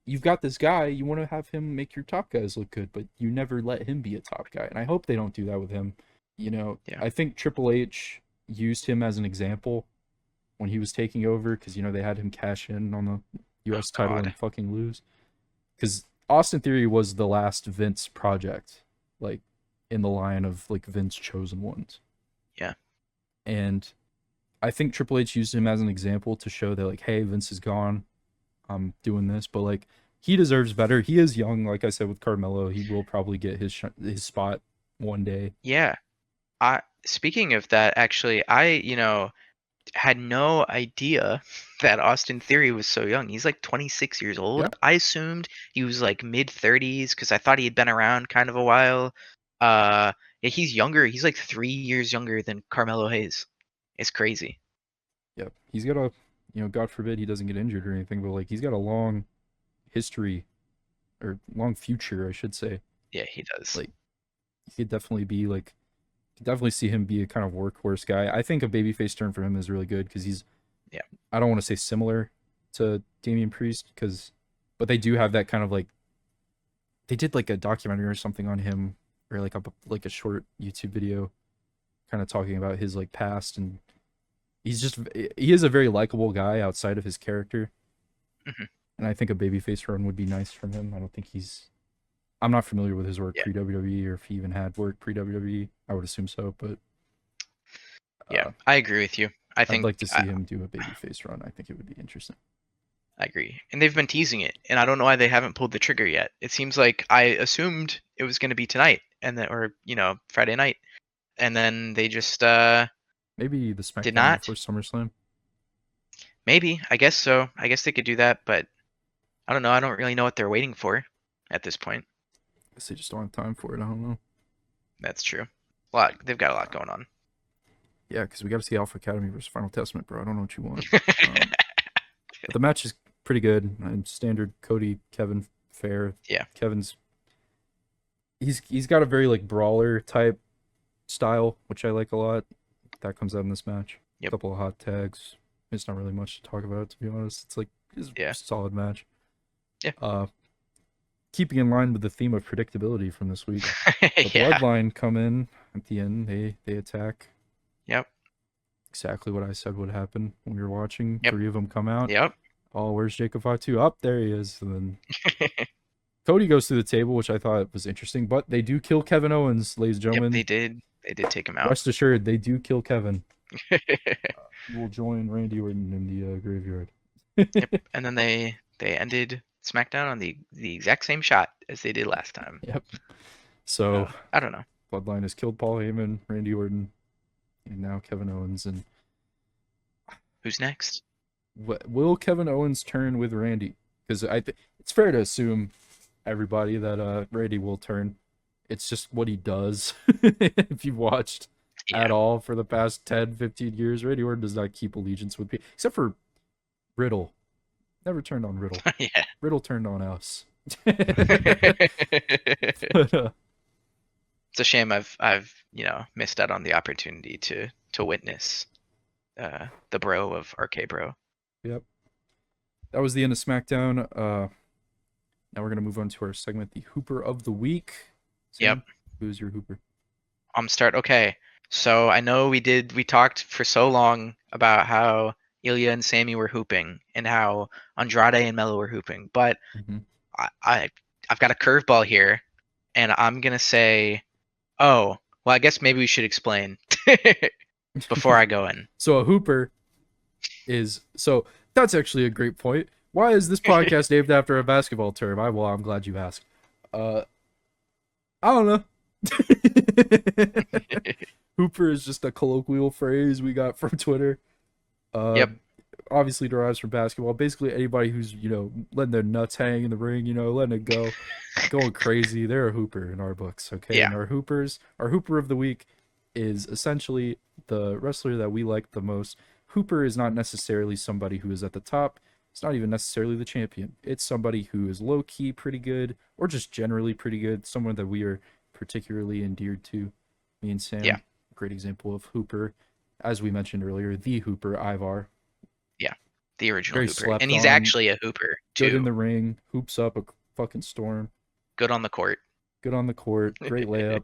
you've got this guy, you want to have him make your top guys look good, but you never let him be a top guy, and I hope they don't do that with him. Yeah. I think Triple H used him as an example when he was taking over because they had him cash in on the U.S. Oh title God. and fucking lose. Because Austin Theory was the last Vince project, like in the line of like Vince chosen ones. Yeah. And I think Triple H used him as an example to show that like, hey, Vince is gone. I'm doing this, but like he deserves better. He is young, like I said with Carmelo. He will probably get his spot one day. Yeah. I Speaking of that, actually, I had no idea that Austin Theory was so young. He's like 26 years old. Yeah, I assumed he was like mid 30s because I thought he had been around kind of a while. Uh, yeah, he's younger. He's like 3 years younger than Carmelo Hayes. It's crazy. yeah. He's got a, God forbid he doesn't get injured or anything, but like he's got a long history or long future, I should say. Yeah, he does. Like he could definitely be like definitely see him be a kind of workhorse guy. I think a babyface turn for him is really good because he's Yeah. I don't want to say similar to Damian Priest but they do have that kind of like they did like a documentary or something on him or like a short YouTube video kind of talking about his like past, and he is a very likable guy outside of his character. Mhm. And I think a babyface run would be nice from him. I don't think I'm not familiar with his work Yeah. pre WWE or if he even had work pre WWE. I would assume so, but Yeah, uh, I agree with you. I I'd think like to see him do a babyface run. I think it would be interesting. I agree. And they've been teasing it, and I don't know why they haven't pulled the trigger yet. It seems like I assumed it was going to be tonight and then or Friday night, and then they just Maybe the did SmackDown not. before SummerSlam. Maybe. I guess so. I guess they could do that, but I don't know. I don't really know what they're waiting for at this point. I guess they just don't have time for it. I don't know. That's true. They've got a lot going on. Yeah, because we got to see Alpha Academy versus Final Testament, bro. I don't know what you want. But the match is pretty good. Standard Cody Kevin fair. Yeah. Kevin's he's got a very like brawler type style, which I like a lot. That comes out in this match. Yep. A couple of hot tags. It's not really much to talk about, to be honest. It's Yeah. a solid match. Yeah. Keeping in line with the theme of predictability from this week, the Yeah. Bloodline come in at the end. They attack. Yep. Exactly what I said would happen when we were watching. Yep. 3 of them come out. Yep. Oh, where's Jacob Fatu? Up there he is. And then Cody goes through the table, which I thought was interesting. But they do kill Kevin Owens, ladies and Yep, gentlemen. they did. They did take him out. Rest assured, they do kill Kevin. He will join Randy Orton in the graveyard. Yep. And then they ended SmackDown on the exact same shot as they did last time. Yep. So I don't know. Bloodline has killed Paul Heyman, Randy Orton, and now Kevin Owens. And Who's next? will Kevin Owens turn with Randy? Because it's fair to assume everybody that Randy will turn. It's just what he does. If you've watched at all for the past 10, 15 years, Randy Orton does not keep allegiance with people, except for Riddle. Never turned on Riddle. Yeah. Riddle turned on us. It's But, a shame I've missed out on the opportunity to witness the bro of RK Bro. yep. that was the end of SmackDown. Now we're gonna move on to our segment, the Hooper of the Week. Yep. Sam, who's your Hooper? Okay. So I know we talked for so long about how Ilya and Sammy were hooping and how Andrade and Melo were hooping, but Mm-hmm. I, I I've got a curveball here, and I'm gonna say, oh, well, I guess maybe we should explain before I go in. So a Hooper is that's actually a great point. Why is this podcast named after a basketball term? I'm glad you asked. Uh, I don't know. Hooper is just a colloquial phrase we got from Twitter. Uh, Yep. Obviously derives from basketball. Basically, anybody who's letting their nuts hang in the ring, letting it go, going crazy, they're a hooper in our books. Okay, Yeah. and our Hooper of the week is essentially the wrestler that we like the most. Hooper is not necessarily somebody who is at the top. It's not even necessarily the champion. It's somebody who is low key pretty good, or just generally pretty good. Someone that we are particularly endeared to. Me and Yeah. Sam, great example of Hooper. As we mentioned earlier, the Hooper, Ivar. Yeah. The original Very Hooper, and slept he's on, actually a Hooper good in too. the ring, hoops up a fucking storm, Good on the court. good on the court, great layup.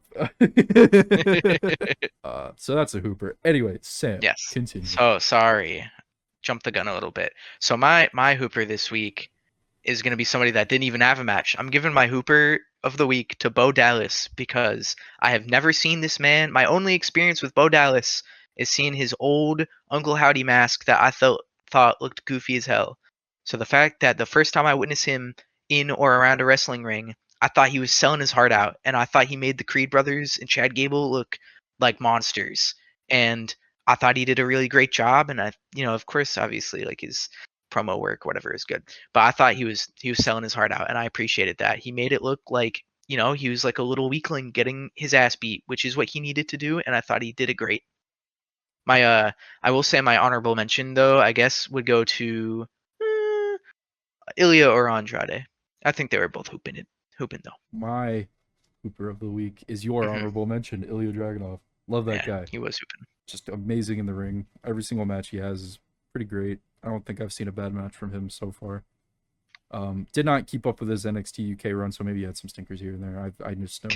So that's a Hooper. Anyway, Sam, Yes. continue. So sorry, jumped the gun a little bit. So my Hooper this week is going to be somebody that didn't even have a match. I'm giving my Hooper of the week to Bo Dallas because I have never seen this man. My only experience with Bo Dallas is seeing his old Uncle Howdy mask that I thought looked goofy as hell. So the fact that the first time I witnessed him in or around a wrestling ring, I thought he was selling his heart out, and I thought he made the Creed brothers and Chad Gable look like monsters. And I thought he did a really great job, and of course, obviously, like his promo work, whatever, is good. But I thought he was selling his heart out, and I appreciated that. He made it look like he was like a little weakling getting his ass beat, which is what he needed to do, and I thought he did it great. My I will say my honorable mention though, I guess, would go to Ilya or Andrade. I think they were both hooping though. My Hooper of the week is your Hmm. honorable mention, Ilya Dragunov. Love that Yeah, guy. he was hooping. Just amazing in the ring. Every single match he has is pretty great. I don't think I've seen a bad match from him so far. Did not keep up with his NXT UK run, so maybe he had some stinkers here and there. I just know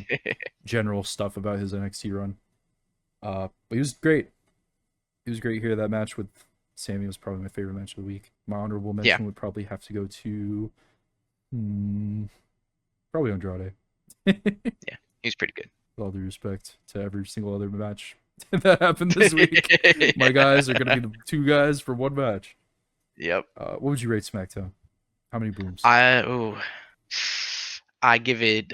general stuff about his NXT run. But he was great. He was great here. That match with Sammy was probably my favorite match of the week. My honorable Yeah, mention would probably have to go to probably Andrade. With yeah, he was pretty good. all due respect to every single other match that happened this week. My guys are going to be the two guys for one match. Yep. What would you rate SmackDown? How many booms? I give it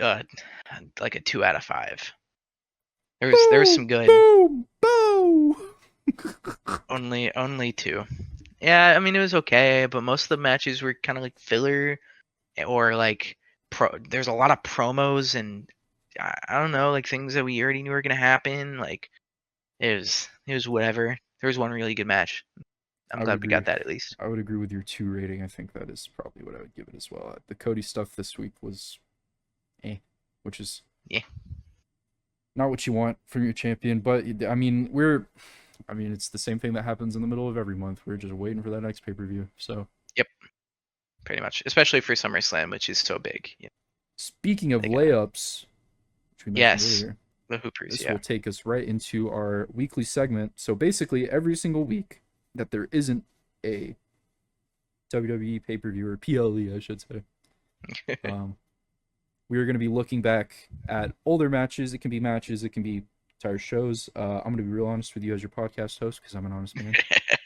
like a 2 out of 5. There was some good. Boom! Boom! Only 2. Yeah, I mean it was okay, but most of the matches were kind of like filler or like there's a lot of promos and I don't know, like things that we already knew were gonna happen. Like it was whatever. There was one really good match. I'm I would glad we got agree. that at least. I would agree with your 2 rating. I think that is probably what I would give it as well. The Cody stuff this week was which is Yeah. not what you want from your champion, but I mean it's the same thing that happens in the middle of every month. We're just waiting for that next pay-per-view. So, Yep. Pretty much, especially for SummerSlam, which is so big. Yeah. speaking of They got layups, which we mentioned yes, earlier, the Hoopers. this Yeah. will take us right into our weekly segment. So basically, every single week that there isn't a WWE pay-per-view or PLE, I should say, we are going to be looking back at older matches. It can be matches, it can be entire shows. I'm going to be real honest with you as your podcast host because I'm an honest man.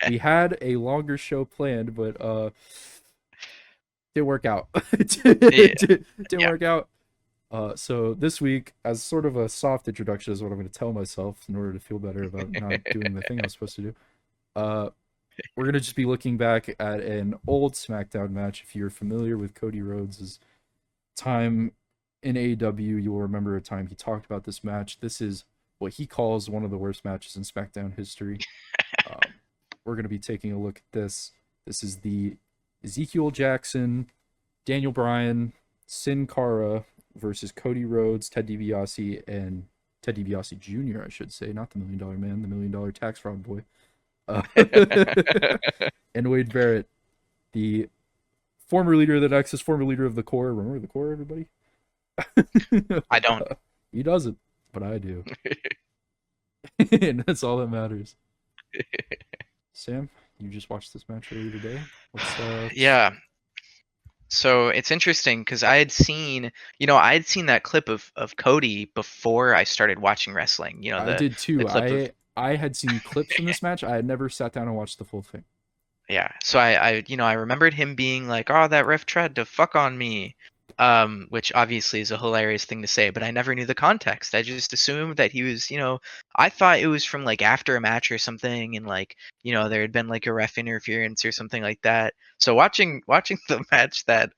We had a longer show planned, but didn't work out. Didn't Yeah. work out. So this week, as sort of a soft introduction, is what I'm going to tell myself in order to feel better about not doing the thing I was supposed to do. We're going to just be looking back at an old SmackDown match. If you're familiar with Cody Rhodes' time in AEW, you'll remember a time he talked about this match. This is what he calls one of the worst matches in SmackDown history. We're going to be taking a look at this. This is the Ezekiel Jackson, Daniel Bryan, Sin Cara versus Cody Rhodes, Ted DiBiase, and Ted DiBiase Jr., I should say, not the $1 Million Man, the $1 Million tax fraud boy. And Wade Barrett, the former leader of the Nexus, former leader of the Core. Remember the Core, everybody? I don't. He doesn't, but I do. And that's all that matters. Sam, you just watched this match earlier today. Yeah. So it's interesting because I had seen that clip of Cody before I started watching wrestling. I did too. The clip of I had seen clips from this match. I had never sat down and watched the full thing. yeah. So I remembered him being like, "Oh, that ref tried to fuck on me," which obviously is a hilarious thing to say, but I never knew the context. I just assumed that he was, I thought it was from like after a match or something, and like, there had been like a ref interference or something like that. So watching the match that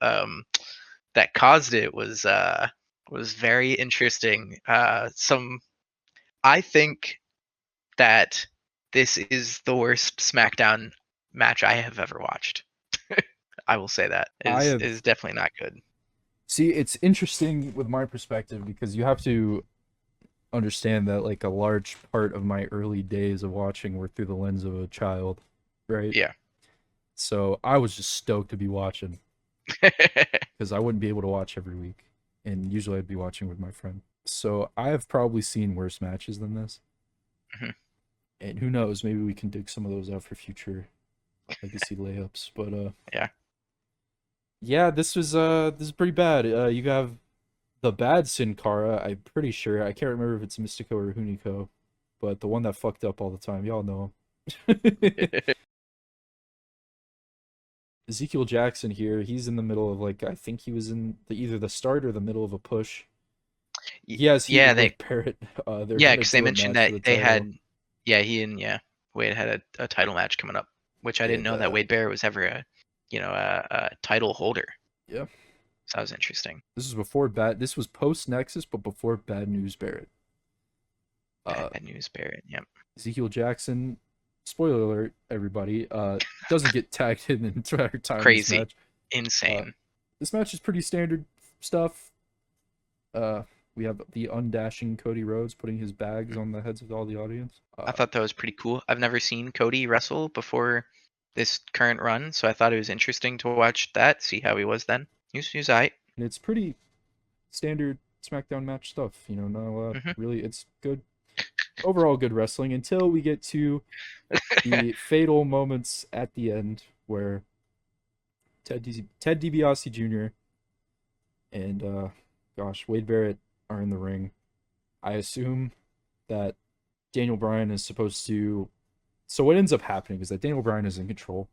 caused it was very interesting. I think that this is the worst SmackDown match I have ever watched. I will say that is definitely not good. See, it's interesting with my perspective because you have to understand that like a large part of my early days of watching were through the lens of a child, right? Yeah. So I was just stoked to be watching because I wouldn't be able to watch every week, and usually I'd be watching with my friend. So I have probably seen worse matches than this. Mhm. And who knows, maybe we can dig some of those out for future legacy layups. But yeah, this is pretty bad. You have the bad Sin Cara. I'm pretty sure. I can't remember if it's Mystico or Hunico, but the one that fucked up all the time. Y'all know him. Ezekiel Jackson here. He's in the middle of like I think he was in either the start or the middle of a push. Yes, he yeah, and Wade Barrett. because they mentioned that they had, he and Wade had a title match coming up, which I didn't know that Wade Barrett was ever a title holder. Yeah, so that was interesting. This was post Nexus, but before Bad News Barrett. Bad News Barrett. Yep. Ezekiel Jackson. Spoiler alert, everybody. Doesn't get tagged in the entire time. Crazy, this match. Insane. This match is pretty standard stuff. We have the undashing Cody Rhodes putting his bags on the heads of all the audience. I thought that was pretty cool. I've never seen Cody wrestle before this current run, so I thought it was interesting to watch that, see how he was then. He was alright. And it's pretty standard SmackDown match stuff. Not a lot. Really, it's good. Overall, good wrestling until we get to the fatal moments at the end where Ted DiBiase Jr. and Wade Barrett are in the ring. I assume that Daniel Bryan is supposed to. So what ends up happening is that Daniel Bryan is in control.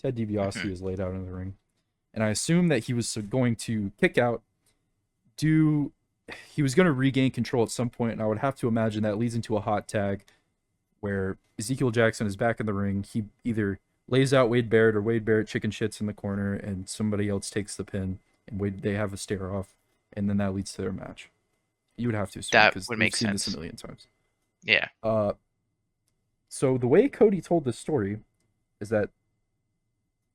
Ted DiBiase is laid out in the ring, and I assume that he was going to kick out. He was going to regain control at some point, and I would have to imagine that leads into a hot tag where Ezekiel Jackson is back in the ring. He either lays out Wade Barrett or Wade Barrett chicken shits in the corner, and somebody else takes the pin, and they have a stare off, and then that leads to their match. You would have to assume that because would we've make seen sense. this a million times. Yeah. So the way Cody told this story is that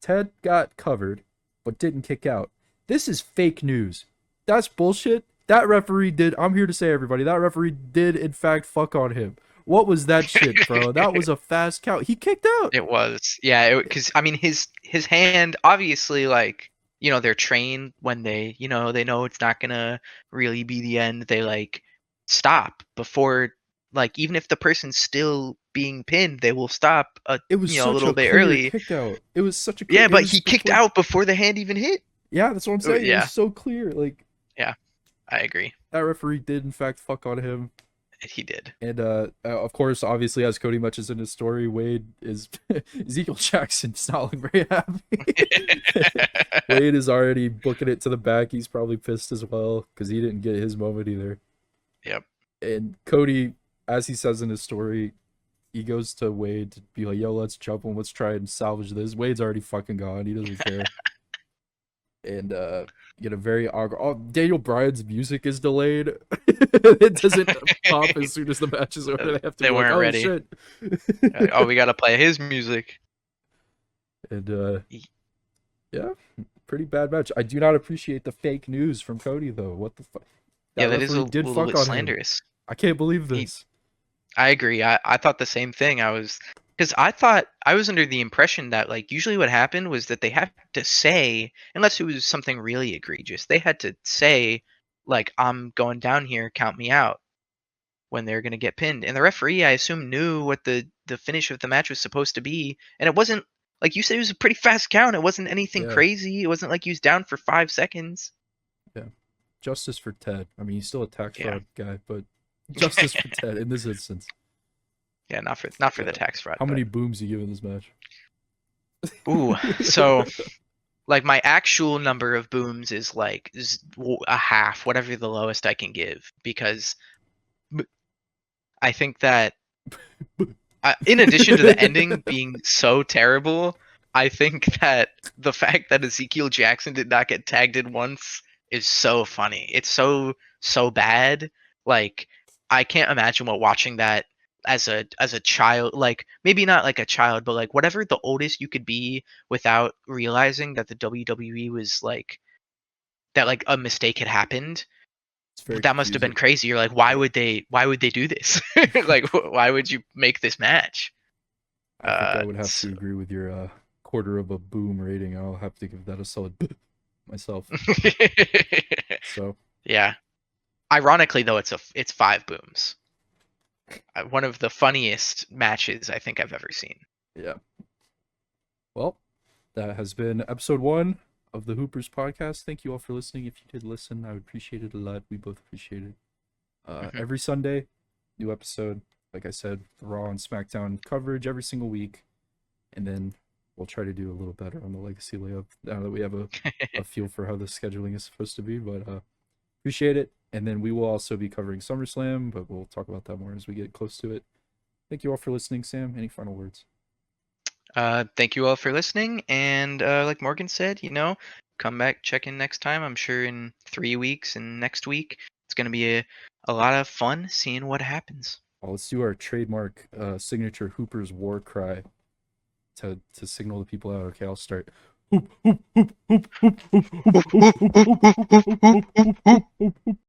Ted got covered but didn't kick out. This is fake news. That's bullshit. That referee did. I'm here to say, everybody, that referee did in fact fuck on him. What was that shit, bro? That was a fast count. He kicked out. It was. Yeah, because I mean his hand obviously, like, they're trained when they they know it's not gonna really be the end. They like stop before, like, even if the person's still being pinned, they will stop a little bit early. Kick out. It was such a but he kicked out before the hand even hit. Yeah, that's what I'm saying. It was so clear. Like, yeah, I agree. That referee did in fact fuck on him. He did. And of course, obviously, as Cody mentions in his story, Wade is Ezekiel Jackson's not looking very happy. Wade is already booking it to the back. He's probably pissed as well because he didn't get his moment either. Yep. And Cody, as he says in his story, he goes to Wade to be like, "Yo, let's jump him. Let's try and salvage this." Wade's already fucking gone. He doesn't care. And get a very awkward. Oh, Daniel Bryan's music is delayed. It doesn't pop as soon as the match is over. They have to. They weren't ready. Shit. We gotta play his music. And yeah, pretty bad match. I do not appreciate the fake news from Cody though. What the fuck? That is a little bit slanderous. I can't believe this. I agree. I thought the same thing. I was Because I was under the impression that like usually what happened was that they had to say, unless it was something really egregious, they had to say like I'm going down here, count me out when they're gonna get pinned. And the referee, I assume, knew what the finish of the match was supposed to be, and it wasn't like you said. It was a pretty fast count. It wasn't anything Yeah. crazy. It wasn't like he was down for 5 seconds. Yeah. Justice for Ted. I mean, he's still a tax Yeah. fraud guy, but justice for Ted in this instance. Yeah, not for Yeah. the tax fraud. How But... many booms you give in this match? Ooh, so like my actual number of booms is like a half, whatever the lowest I can give, because I think that in addition to the ending being so terrible, I think that the fact that Ezekiel Jackson did not get tagged in once is so funny. It's so bad. Like I can't imagine what watching that as a child, like maybe not like a child, but like whatever the oldest you could be without realizing that the WWE was like that, like a mistake had happened. It's very That must have been confusing. crazy. You're like, Yeah. why would they do this? Like why would you make this match? I think I would have So, to agree with your quarter of a boom rating. I'll have to give that a solid myself. So yeah. Ironically, though, it's 5 booms. One of the funniest matches I think I've ever seen. yeah. Well, that has been episode 1 of the Hoopers podcast. Thank you all for listening. If you did listen, I would appreciate it a lot. We both appreciate it. Every Sunday, new episode. Like I said, Raw and Smackdown coverage every single week, and then we'll try to do a little better on the Legacy Layup now that we have a feel for how the scheduling is supposed to be. But appreciate it. And then we will also be covering SummerSlam, but we'll talk about that more as we get close to it. Thank you all for listening, Sam. Any final words? Thank you all for listening, and like Morgan said, come back, check in next time. I'm sure in 3 weeks and next week it's gonna be a lot of fun seeing what happens. Well, let's do our trademark signature Hooper's war cry to signal the people out. Okay, I'll start. Hoop, hoop, hoop, hoop, hoop, hoop, hoop, hoop, hoop, hoop, hoop, hoop, hoop, hoop, hoop.